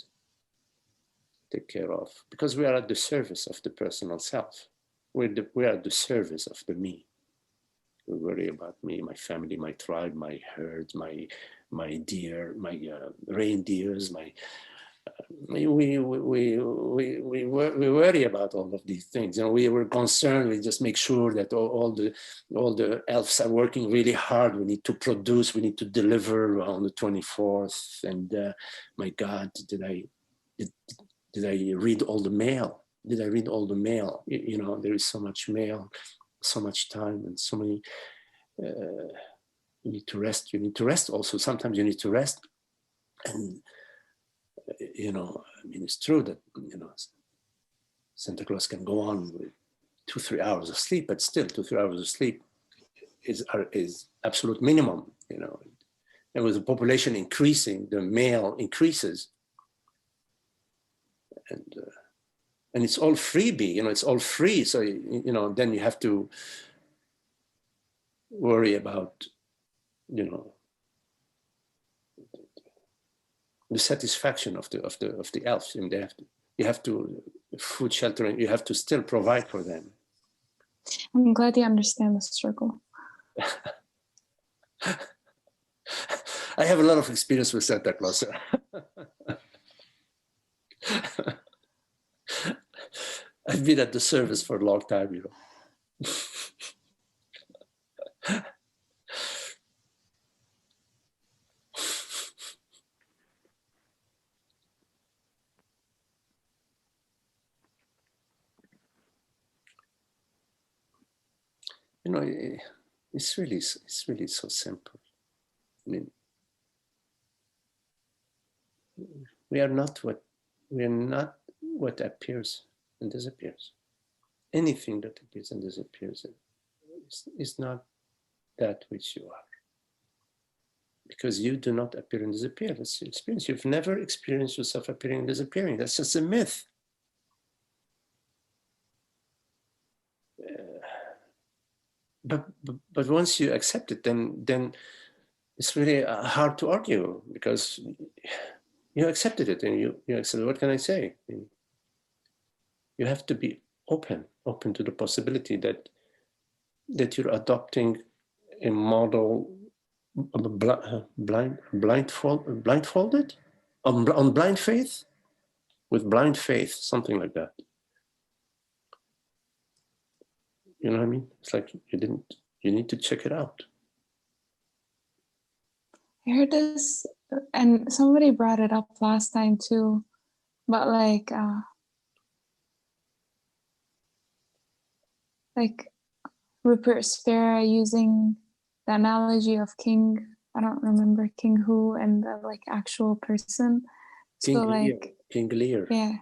take care of, because we are at the service of the personal self. We are at the service of the me. We worry about me, my family, my tribe, my herd, my deer, my reindeers, we worry about all of these things. You know, we were concerned. We just make sure that all the elves are working really hard. We need to produce. We need to deliver on the 24th. And my God, did I read all the mail? Did I read all the mail? You know, there is so much mail, so much time, and so many. You need to rest. You need to rest also. Sometimes you need to rest, and you know, I mean, it's true that, you know, Santa Claus can go on with 2-3 hours of sleep, but still 2-3 hours of sleep is absolute minimum, you know. And with the population increasing, the male increases, and it's all freebie, you know, it's all free. So, you know, then you have to worry about, you know, the satisfaction of the elves. I mean, you have to food, shelter, and you have to still provide for them. I'm glad you understand the struggle. I have a lot of experience with Santa Claus. I've been at the service for a long time, you know. You know, it's really so simple. I mean, we are not what appears and disappears. Anything that appears and disappears is not that which you are. Because you do not appear and disappear. That's your experience. You've never experienced yourself appearing and disappearing. That's just a myth. But once you accept it, then it's really hard to argue, because you accepted it, and you accepted. What can I say? You have to be open to the possibility that that you're adopting a model blindfolded on blind faith, with blind faith, something like that. You know what I mean? It's like you need to check it out. I heard this, and somebody brought it up last time too, but like Rupert Spera using the analogy of king, I don't remember king who, and the like actual person. King So Lear, like King Lear. yeah.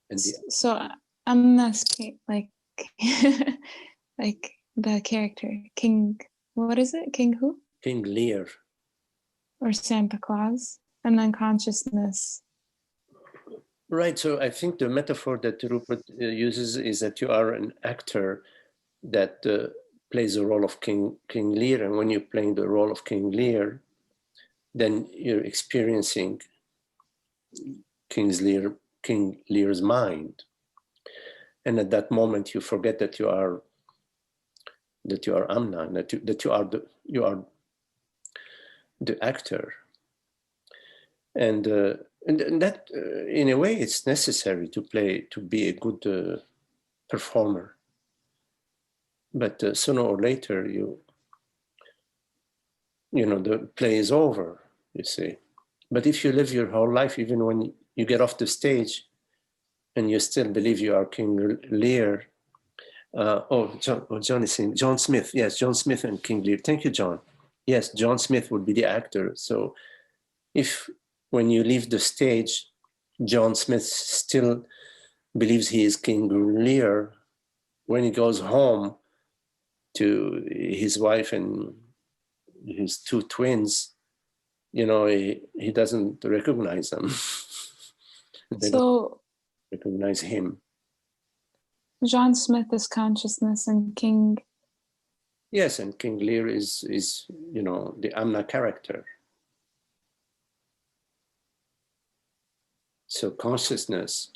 And So I'm not like like the character King. What is it? King who? King Lear. Or Santa Claus, and then consciousness. Right. So I think the metaphor that Rupert uses is that you are an actor that plays the role of King Lear, and when you're playing the role of King Lear, then you're experiencing King Lear's mind, and at that moment you forget that you are Amna, that you are the actor, and that in a way it's necessary to be a good performer. But sooner or later, the play is over, you see. But if you live your whole life, even when you get off the stage and you still believe you are King Lear, John is saying, John Smith, yes, John Smith and King Lear. Thank you, John. Yes, John Smith would be the actor. So if when you leave the stage, John Smith still believes he is King Lear, when he goes home to his wife and his two twins, he doesn't recognize them. They don't recognize him. John Smith is consciousness, and King. Yes, and King Lear is the Amna character. So consciousness,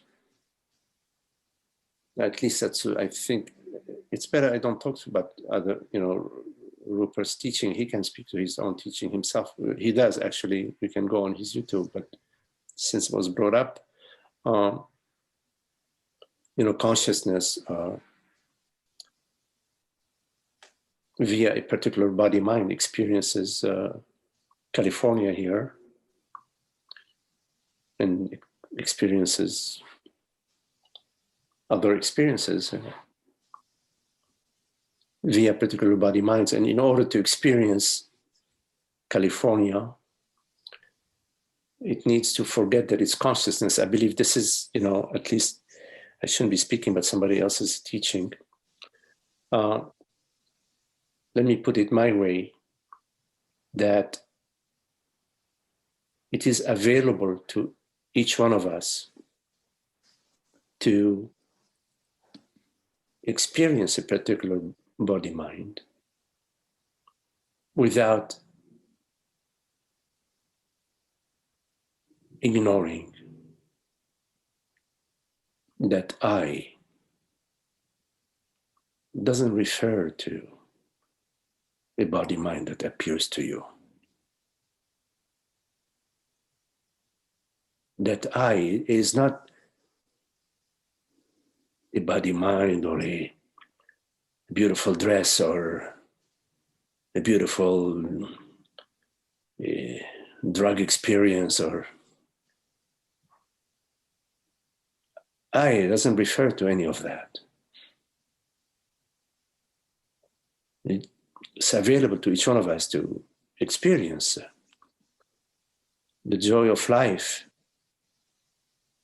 at least that's, I think, it's better I don't talk about other, Rupert's teaching. He can speak to his own teaching himself. He does, actually. You can go on his YouTube, but since it was brought up, consciousness via a particular body-mind experiences California here, and experiences other experiences via particular body minds. And in order to experience California, it needs to forget that it's consciousness. I believe this is, at least I shouldn't be speaking, but somebody else is teaching. Let me put it my way, that it is available to each one of us to experience a particular body mind without ignoring that I doesn't refer to a body mind that appears to you. That I is not a body mind or a beautiful dress or a beautiful drug experience, or I doesn't refer to any of that. It's available to each one of us to experience the joy of life,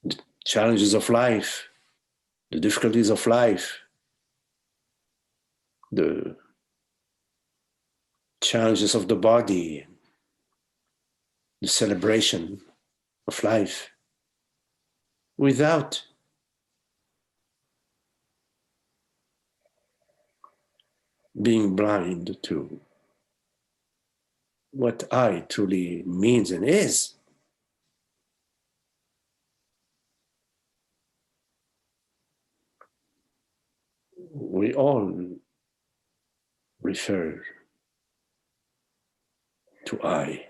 the challenges of life, the difficulties of life, the challenges of the body, the celebration of life, without being blind to what I truly means and is. We all refer to I?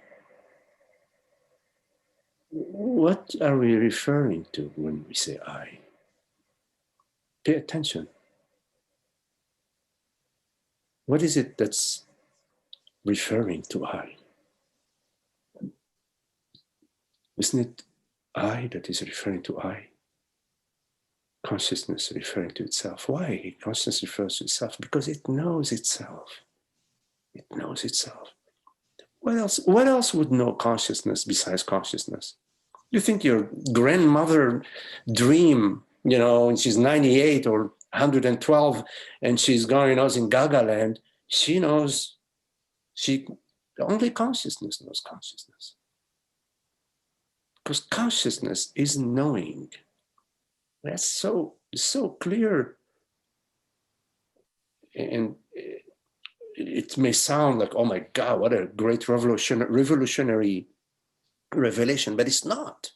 What are we referring to when we say I? Pay attention. What is it that's referring to I? Isn't it I that is referring to I? Consciousness referring to itself. Why consciousness refers to itself? Because it knows itself. It knows itself. What else would know consciousness besides consciousness? You think your grandmother dream, when she's 98 or 112 and she's going out in Gaga land, she knows, only consciousness knows consciousness. Because consciousness is knowing. That's so clear. And it may sound like, oh my God, what a great revolutionary revelation, but it's not.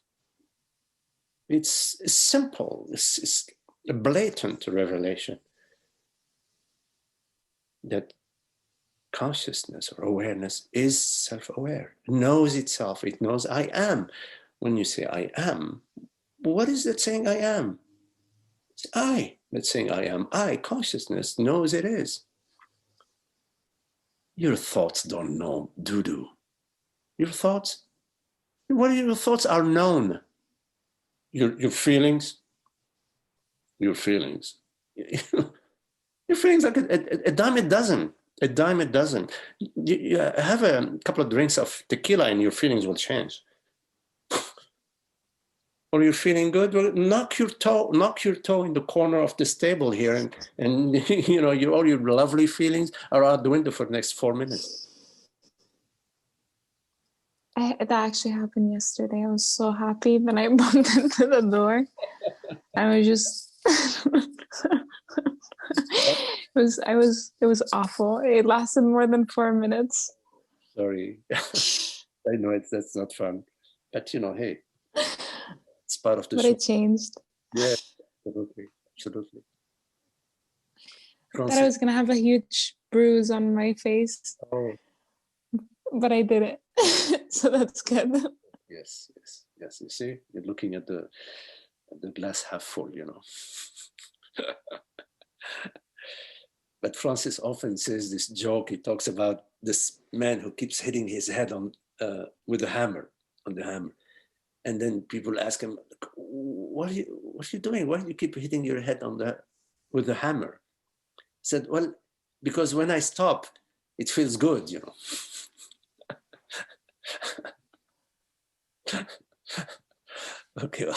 It's simple. It's a blatant revelation that consciousness or awareness is self-aware, knows itself. It knows I am. When you say I am, what is that saying I am? It's I that's saying I am. I, consciousness, knows it is. Your thoughts don't know, do. Your thoughts, what are your thoughts are known. Your feelings, your feelings like a dime a dozen. A dime a dozen. You have a couple of drinks of tequila and your feelings will change. Or you're feeling good, well, knock your toe in the corner of this table here, and all your lovely feelings are out the window for the next 4 minutes. That actually happened yesterday. I was so happy when I bumped into the door. I was just it was awful. It lasted more than 4 minutes. Sorry. I know that's not fun. But hey. It's part of the show. But it changed. Yeah, absolutely. I thought I was gonna have a huge bruise on my face. Oh. But I didn't. So that's good. Yes. You see, you're looking at the glass half full, But Francis often says this joke. He talks about this man who keeps hitting his head on with a hammer on the hammer. And then people ask him, what are you doing? Why do you keep hitting your head with the hammer? He said, well, because when I stop, it feels good, Okay.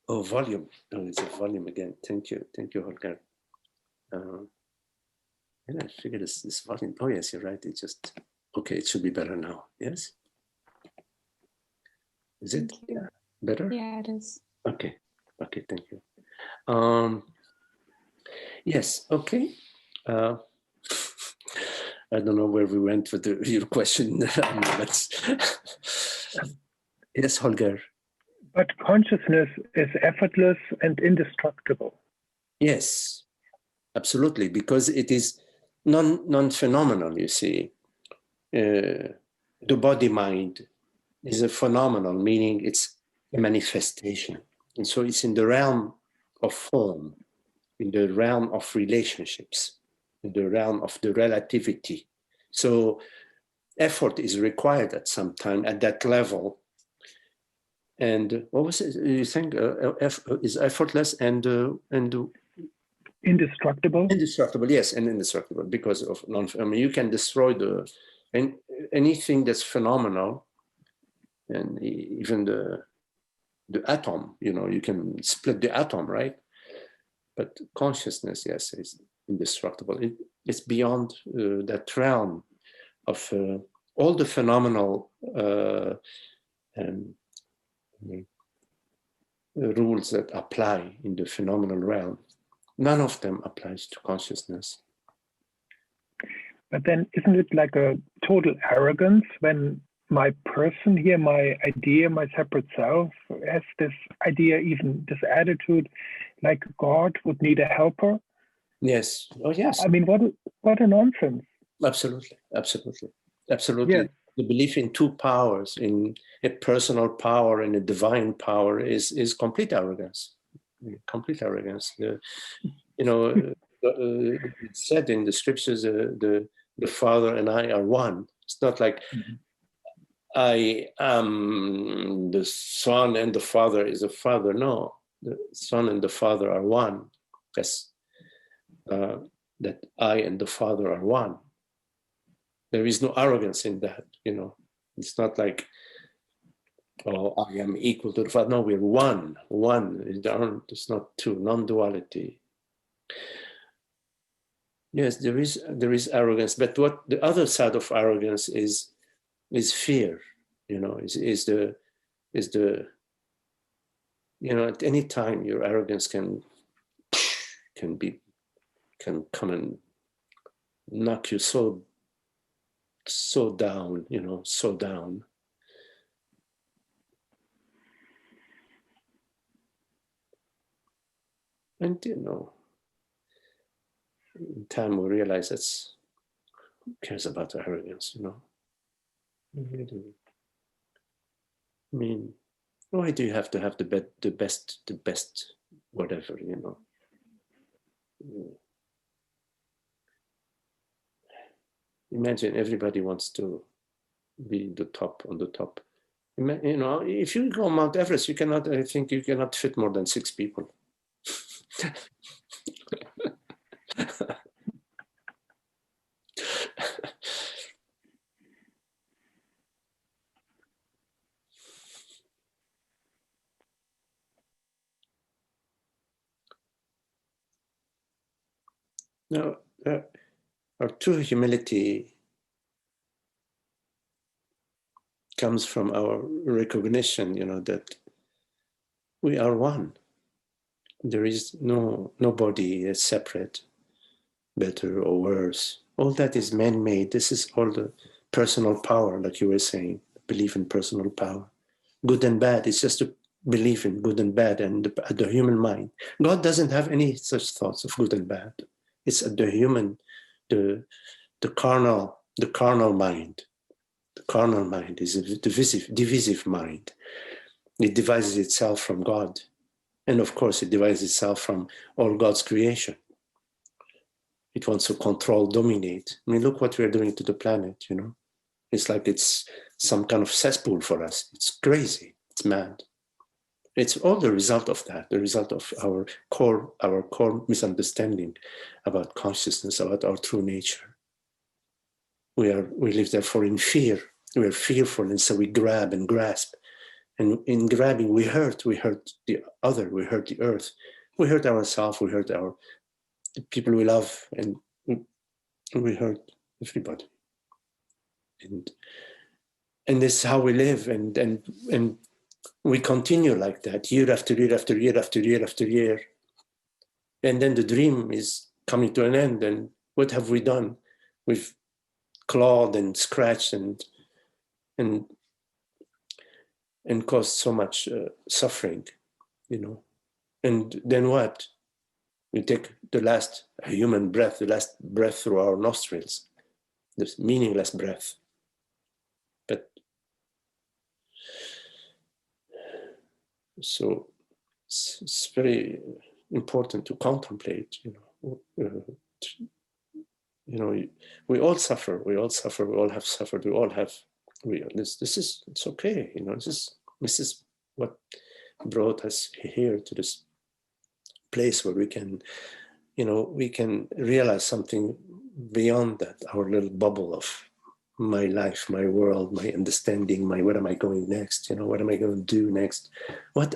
Oh, volume. Oh, it's a volume again. Thank you, Holger. I figured this volume. Oh, yes, you're right. It's just, okay, it should be better now. Yes? Is it better? Yeah, it is. Okay, thank you. Yes, okay. I don't know where we went with your question. But yes, Holger. But consciousness is effortless and indestructible. Yes, absolutely, because it is non-phenomenal, you see. The body-mind is a phenomenal, meaning it's a manifestation. And so it's in the realm of form, in the realm of relationships, in the realm of the relativity. So effort is required at some time at that level. And what was it you think is effortless and indestructible? Indestructible, yes, and indestructible because of you can destroy anything that's phenomenal, and even the atom, you can split the atom, right? But consciousness, yes, is indestructible. It's beyond that realm of all the phenomenal rules that apply in the phenomenal realm. None of them applies to consciousness. But then isn't it like a total arrogance when my person here, my idea, my separate self has this idea, even this attitude, like God would need a helper? Yes. Oh, yes. I mean, what a nonsense. Absolutely. Absolutely. Absolutely. Yes. The belief in two powers, in a personal power and a divine power, is complete arrogance. Complete arrogance. It's said in the scriptures, the Father and I are one. It's not like I am the Son and the Father is a Father. No, the Son and the Father are one. Yes, that I and the Father are one. There is no arrogance in that. It's not like, oh, I am equal to the Father. No, we're one. One. It's not two. Non-duality. Yes, there is arrogance, but what the other side of arrogance is fear. Is the at any time your arrogance can come and knock you so down, so down. And in time we realize who cares about arrogance, Really. I mean, why do you have to have the best, whatever, Imagine everybody wants to be on the top. If you go Mount Everest, I think you cannot fit more than 6 people. Now, our true humility comes from our recognition, that we are one. There is nobody is separate, better or worse. All that is man-made. This is all the personal power, like you were saying, belief in personal power. Good and bad, it's just a belief in good and bad and the human mind. God doesn't have any such thoughts of good and bad. It's the human, the carnal mind. The carnal mind is a divisive mind. It divides itself from God. And of course, it divides itself from all God's creation. It wants to control, dominate. I mean, look what we're doing to the planet, It's like it's some kind of cesspool for us. It's crazy. It's mad. It's all the result of that, the result of our core misunderstanding about consciousness, about our true nature. We live therefore in fear. We are fearful, and so we grab and grasp. And in grabbing, we hurt the other, we hurt the earth, we hurt ourselves, we hurt the people we love, and we hurt everybody. And this is how we live, and we continue like that year after year after year after year after year. And then the dream is coming to an end, and what have we done? We've clawed and scratched and caused so much suffering, And then what? We take the last human breath, the last breath through our nostrils, this meaningless breath. But so it's very important to contemplate, we all suffer, we all have suffered, it's okay, this is what brought us here to this place where we can realize something beyond that, our little bubble of my life, my world, my understanding, where am I going next? What am I going to do next? What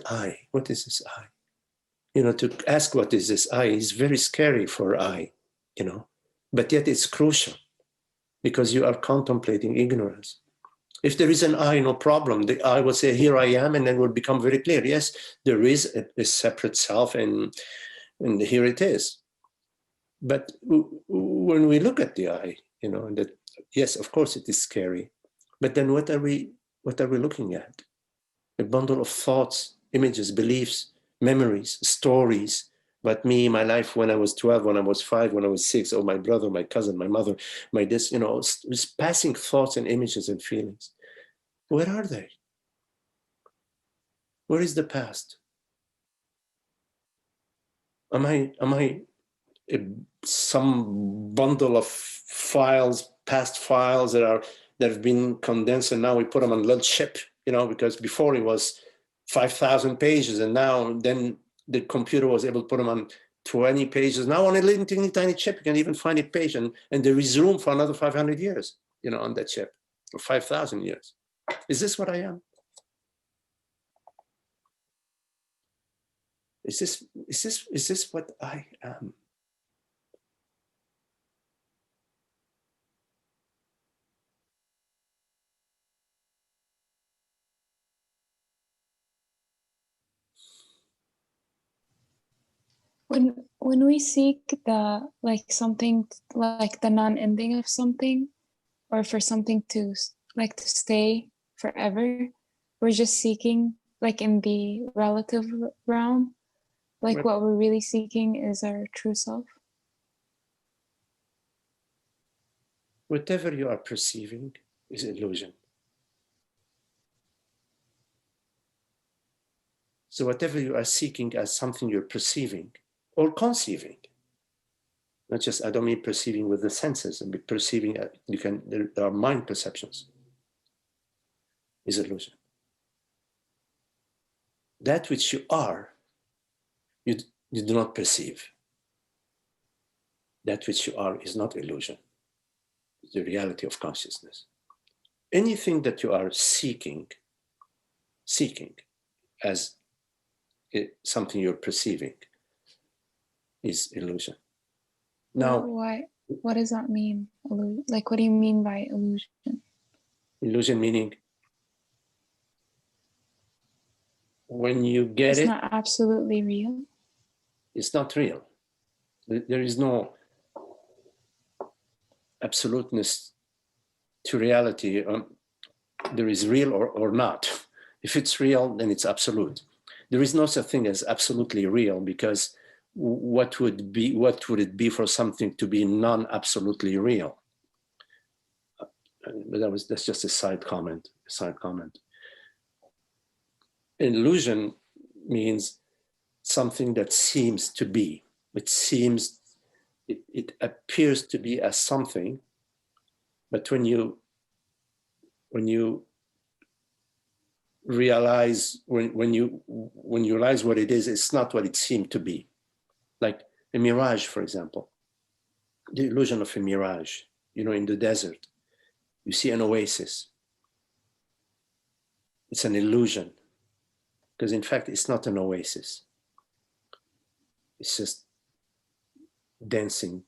is this I? To ask what is this I is very scary for I, but yet it's crucial because you are contemplating ignorance. If there is an I, no problem. The I will say, here I am, and then will become very clear. Yes, there is a separate self, and here it is. But when we look at the I, that yes, of course it is scary. But then what are we looking at? A bundle of thoughts, images, beliefs, memories, stories, But me, my life when I was 12, when I was 5, when I was 6, oh, my brother, my cousin, my mother, my this, you know, it's passing thoughts and images and feelings. Where are they? Where is the past? Am I some bundle of files, past files that have been condensed, and now we put them on a little chip, you know, because before it was 5,000 pages, and now then the computer was able to put them on 20 pages. Now on a little tiny chip, you can even find a page, and there is room for another 500 years, you know, on that chip, or 5,000 years. Is this what I am? Is this what I am? When we seek the like something like the non-ending of something, or for something to like to stay forever, we're just seeking like in the relative realm, like what we're really seeking is our true self. Whatever you are perceiving is illusion. So whatever you are seeking as something you're perceiving or conceiving, not just, I don't mean perceiving with the senses, and perceiving, there are mind perceptions, is illusion. That which you are, you do not perceive. That which you are is not illusion. It's the reality of consciousness. Anything that you are seeking as something you're perceiving is illusion. Now, what does that mean? Like, what do you mean by illusion? Illusion meaning when you get it's not absolutely real. It's not real. There is no absoluteness to reality. There is real or not. If it's real, then it's absolute. There is no such thing as absolutely real, because what would it be for something to be non-absolutely real? But that's just a side comment. Illusion means something that seems to be. It appears to be as something, but when you realize when you realize what it is, it's not what it seemed to be. Like a mirage, for example, the illusion of a mirage. You know, in the desert, you see an oasis. It's an illusion, because in fact, it's not an oasis. It's just dancing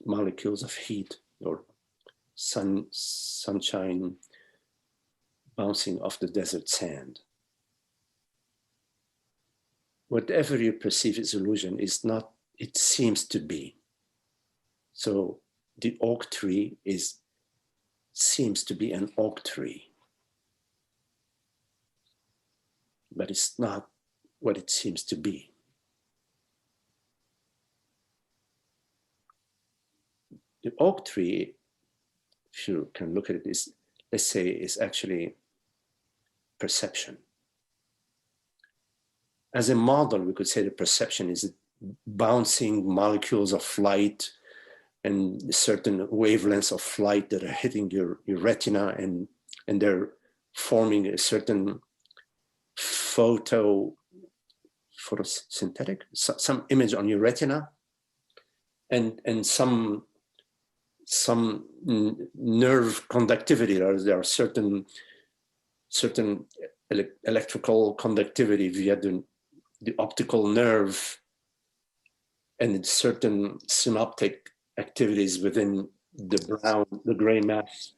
molecules of heat or sunshine bouncing off the desert sand. Whatever you perceive as illusion is not, it seems to be. So the oak tree seems to be an oak tree, but it's not what it seems to be. The oak tree, if you can look at it, is, let's say, is actually perception. As a model, we could say the perception is bouncing molecules of light and certain wavelengths of light that are hitting your retina, and they're forming a certain photosynthetic, some image on your retina, and some nerve conductivity. There are certain electrical conductivity via the optical nerve, and certain synaptic activities within the gray mass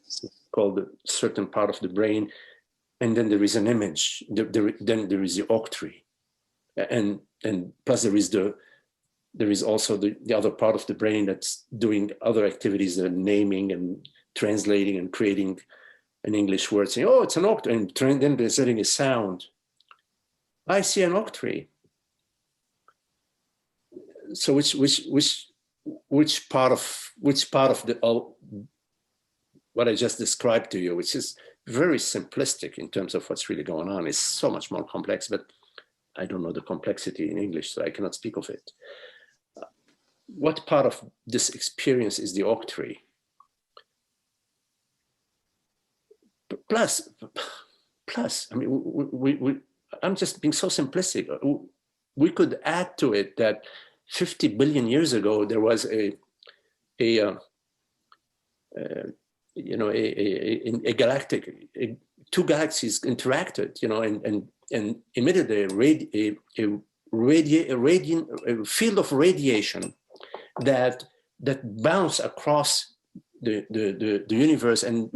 called a certain part of the brain. And then there is an image. Then there is the oak tree, and plus there is also the other part of the brain that's doing other activities, naming and translating and creating an English word, saying, oh, it's an oak tree, and then presenting a sound. I see an oak tree. so which part of the what I just described to you, which is very simplistic in terms of what's really going on, is so much more complex, but I don't know the complexity in English, so I cannot speak of it. What part of this experience is the octree? Plus, I mean, I'm just being so simplistic. We could add to it that 50 billion years ago, there was a galactic, two galaxies interacted, and emitted a field of radiation that bounced across the universe and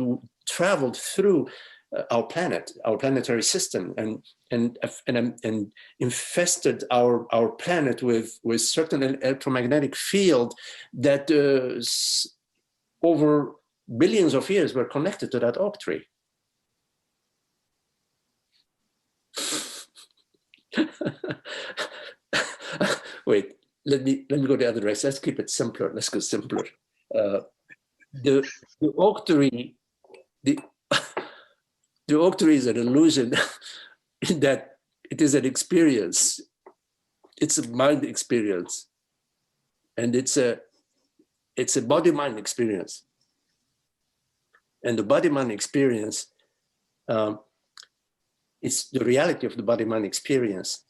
traveled through our planet, our planetary system, and infested our planet with certain electromagnetic field that over billions of years were connected to that octree. Wait, let me go the other direction. Let's keep it simpler. Let's go simpler. The octree, the octree is an illusion in that it is an experience. It's a mind experience, and it's a body-mind experience. And the body-mind experience is the reality of the body-mind experience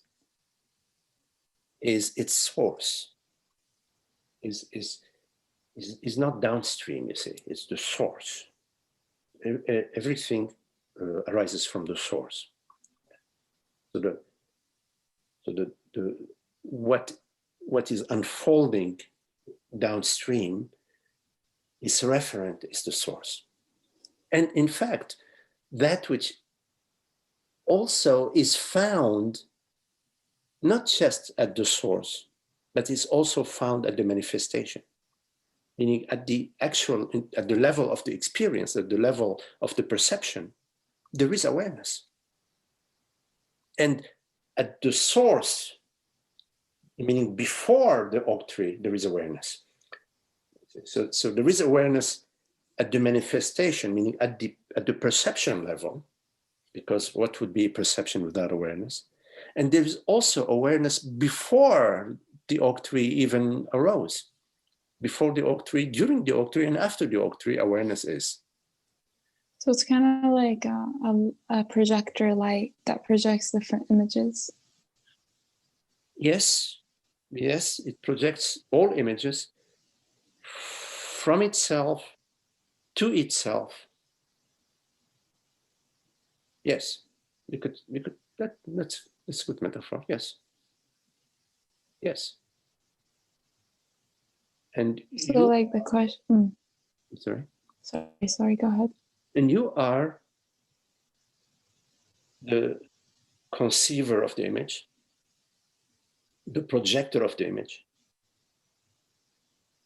is its source, is not downstream, you see, it's the source. Everything arises from the source. So what is unfolding downstream is referent, is the source. And in fact, that which also is found not just at the source, but is also found at the manifestation, meaning at the level of the experience, at the level of the perception, there is awareness. And at the source, meaning before the octree, there is awareness. So there is awareness at the manifestation, meaning at the perception level, because what would be perception without awareness? And there is also awareness before the octree even arose. Before the octree, during the octree, and after the octree, awareness is. So it's kind of like a projector light that projects different images. Yes, it projects all images from itself to itself. Yes, that's a good metaphor. Yes. And so like the question. Sorry, go ahead. And you are the conceiver of the image, the projector of the image,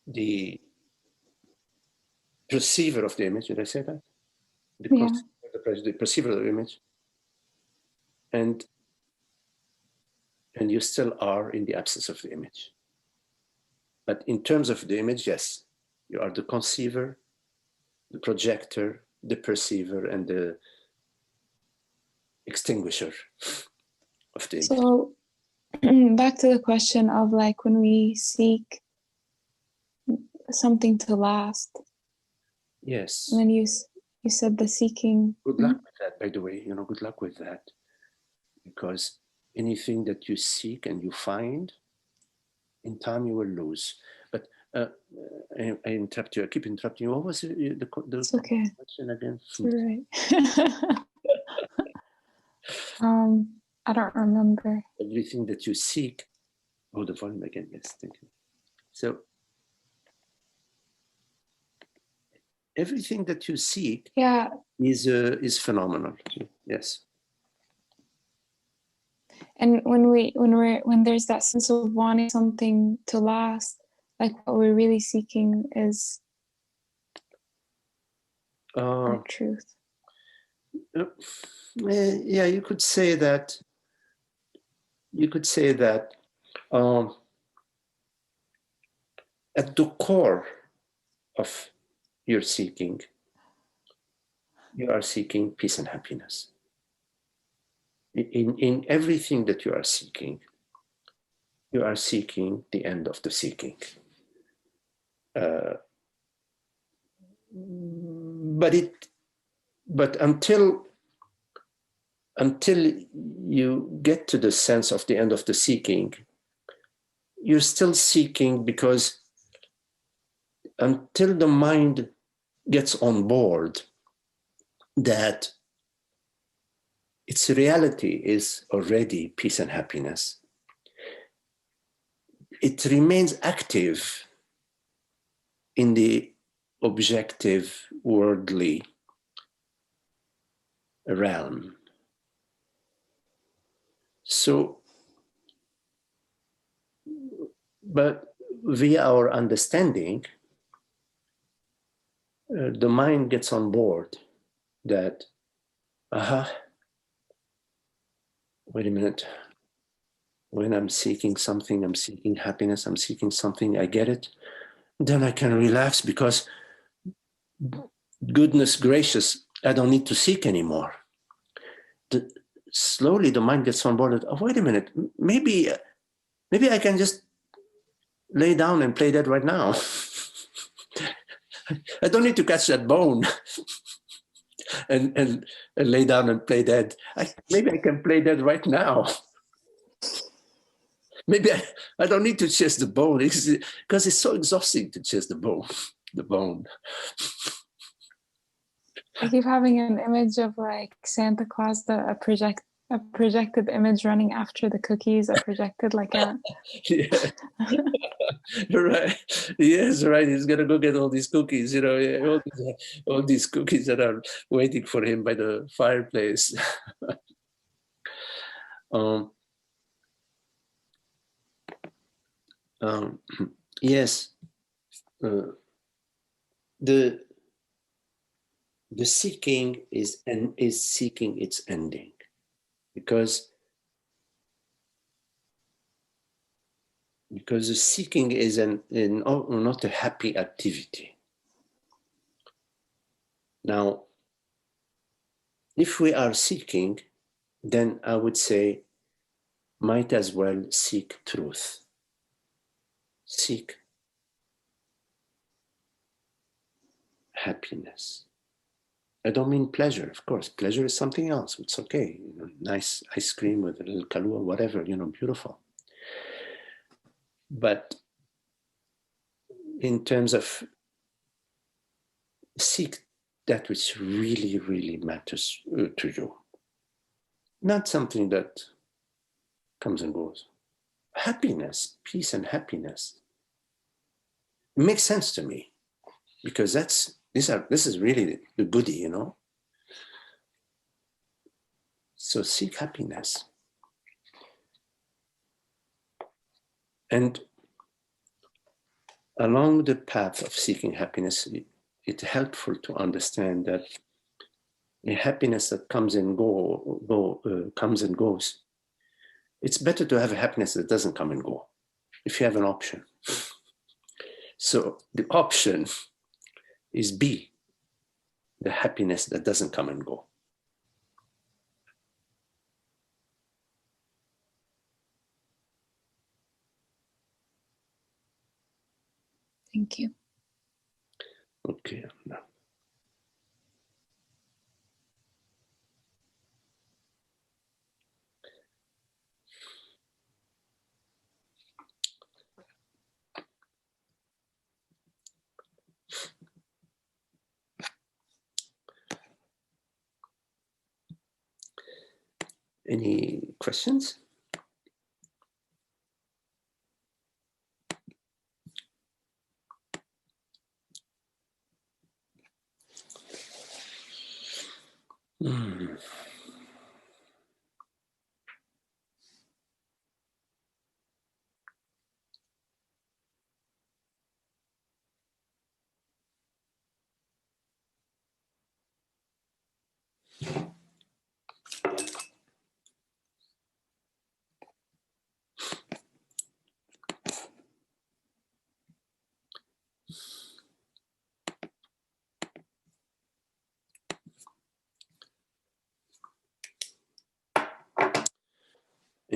the perceiver of the image. Did I say that? The perceiver of the image. And you still are in the absence of the image. But in terms of the image, yes, you are the conceiver, the projector, the perceiver, and the extinguisher of the image. So back to the question of like when we seek something to last. Yes. And then you said the seeking. Good luck with that, by the way. Good luck with that. Because anything that you seek and you find, in time you will lose. But I interrupt you. I keep interrupting you. What was the it's okay. question again? Right. I don't remember. Everything that you seek. Oh, the volume again. Yes, thank you. So everything that you seek is phenomenal. Yes. And when there's that sense of wanting something to last, like what we're really seeking is truth. Yeah, you could say that. at the core of your seeking, you are seeking peace and happiness. In everything that you are seeking the end of the seeking. But until you get to the sense of the end of the seeking, you're still seeking, because until the mind gets on board that its reality is already peace and happiness, it remains active in the objective, worldly realm. So, but via our understanding, the mind gets on board that, wait a minute, when I'm seeking something, I'm seeking happiness, I'm seeking something, I get it, then I can relax, because goodness gracious, I don't need to seek anymore. Slowly the mind gets on board. Oh, wait a minute, maybe I can just lay down and play that right now. I don't need to catch that bone and lay down and play that. Maybe I can play that right now. Maybe I don't need to chase the bone, because it's so exhausting to chase the bone. I keep having an image of like Santa Claus, a projected image running after the cookies, a projected like a... Yeah. Right. Yes, right. He's gonna go get all these cookies, all these cookies that are waiting for him by the fireplace. Yes. The seeking is seeking its ending, because the seeking is not a happy activity. Now, if we are seeking, then I would say might as well seek truth. Seek happiness. I don't mean pleasure, of course. Pleasure is something else. It's okay. Nice ice cream with a little kalua, whatever, beautiful. But in terms of seek that which really, really matters to you. Not something that comes and goes. Happiness, peace and happiness. It makes sense to me, because this is really the goodie, So seek happiness. And along the path of seeking happiness, it's helpful to understand that a happiness that comes and goes, it's better to have a happiness that doesn't come and go, if you have an option. So the option is B, the happiness that doesn't come and go. Thank you. Okay. Now. Any questions? Mm.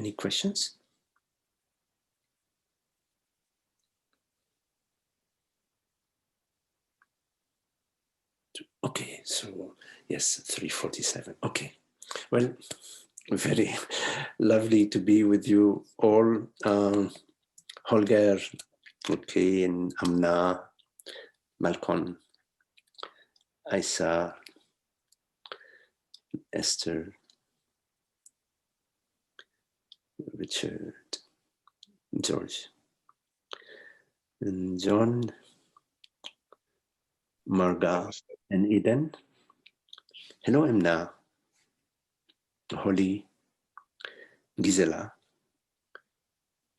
Any questions? Okay, so yes, 3:47. Okay, well, very lovely to be with you all. Holger, okay, and Amna, Malcolm, Isa, Esther, Richard, George, and John, Marga, and Eden. Hello, Amna, Holly, Gisela,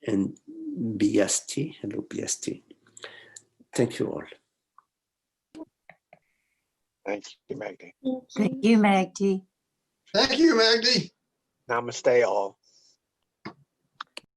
and Biasti. Hello, Biasti. Thank you all. Thank you, Magdi. Thank you, Magdi. Thank you, Magdi. Namaste, all.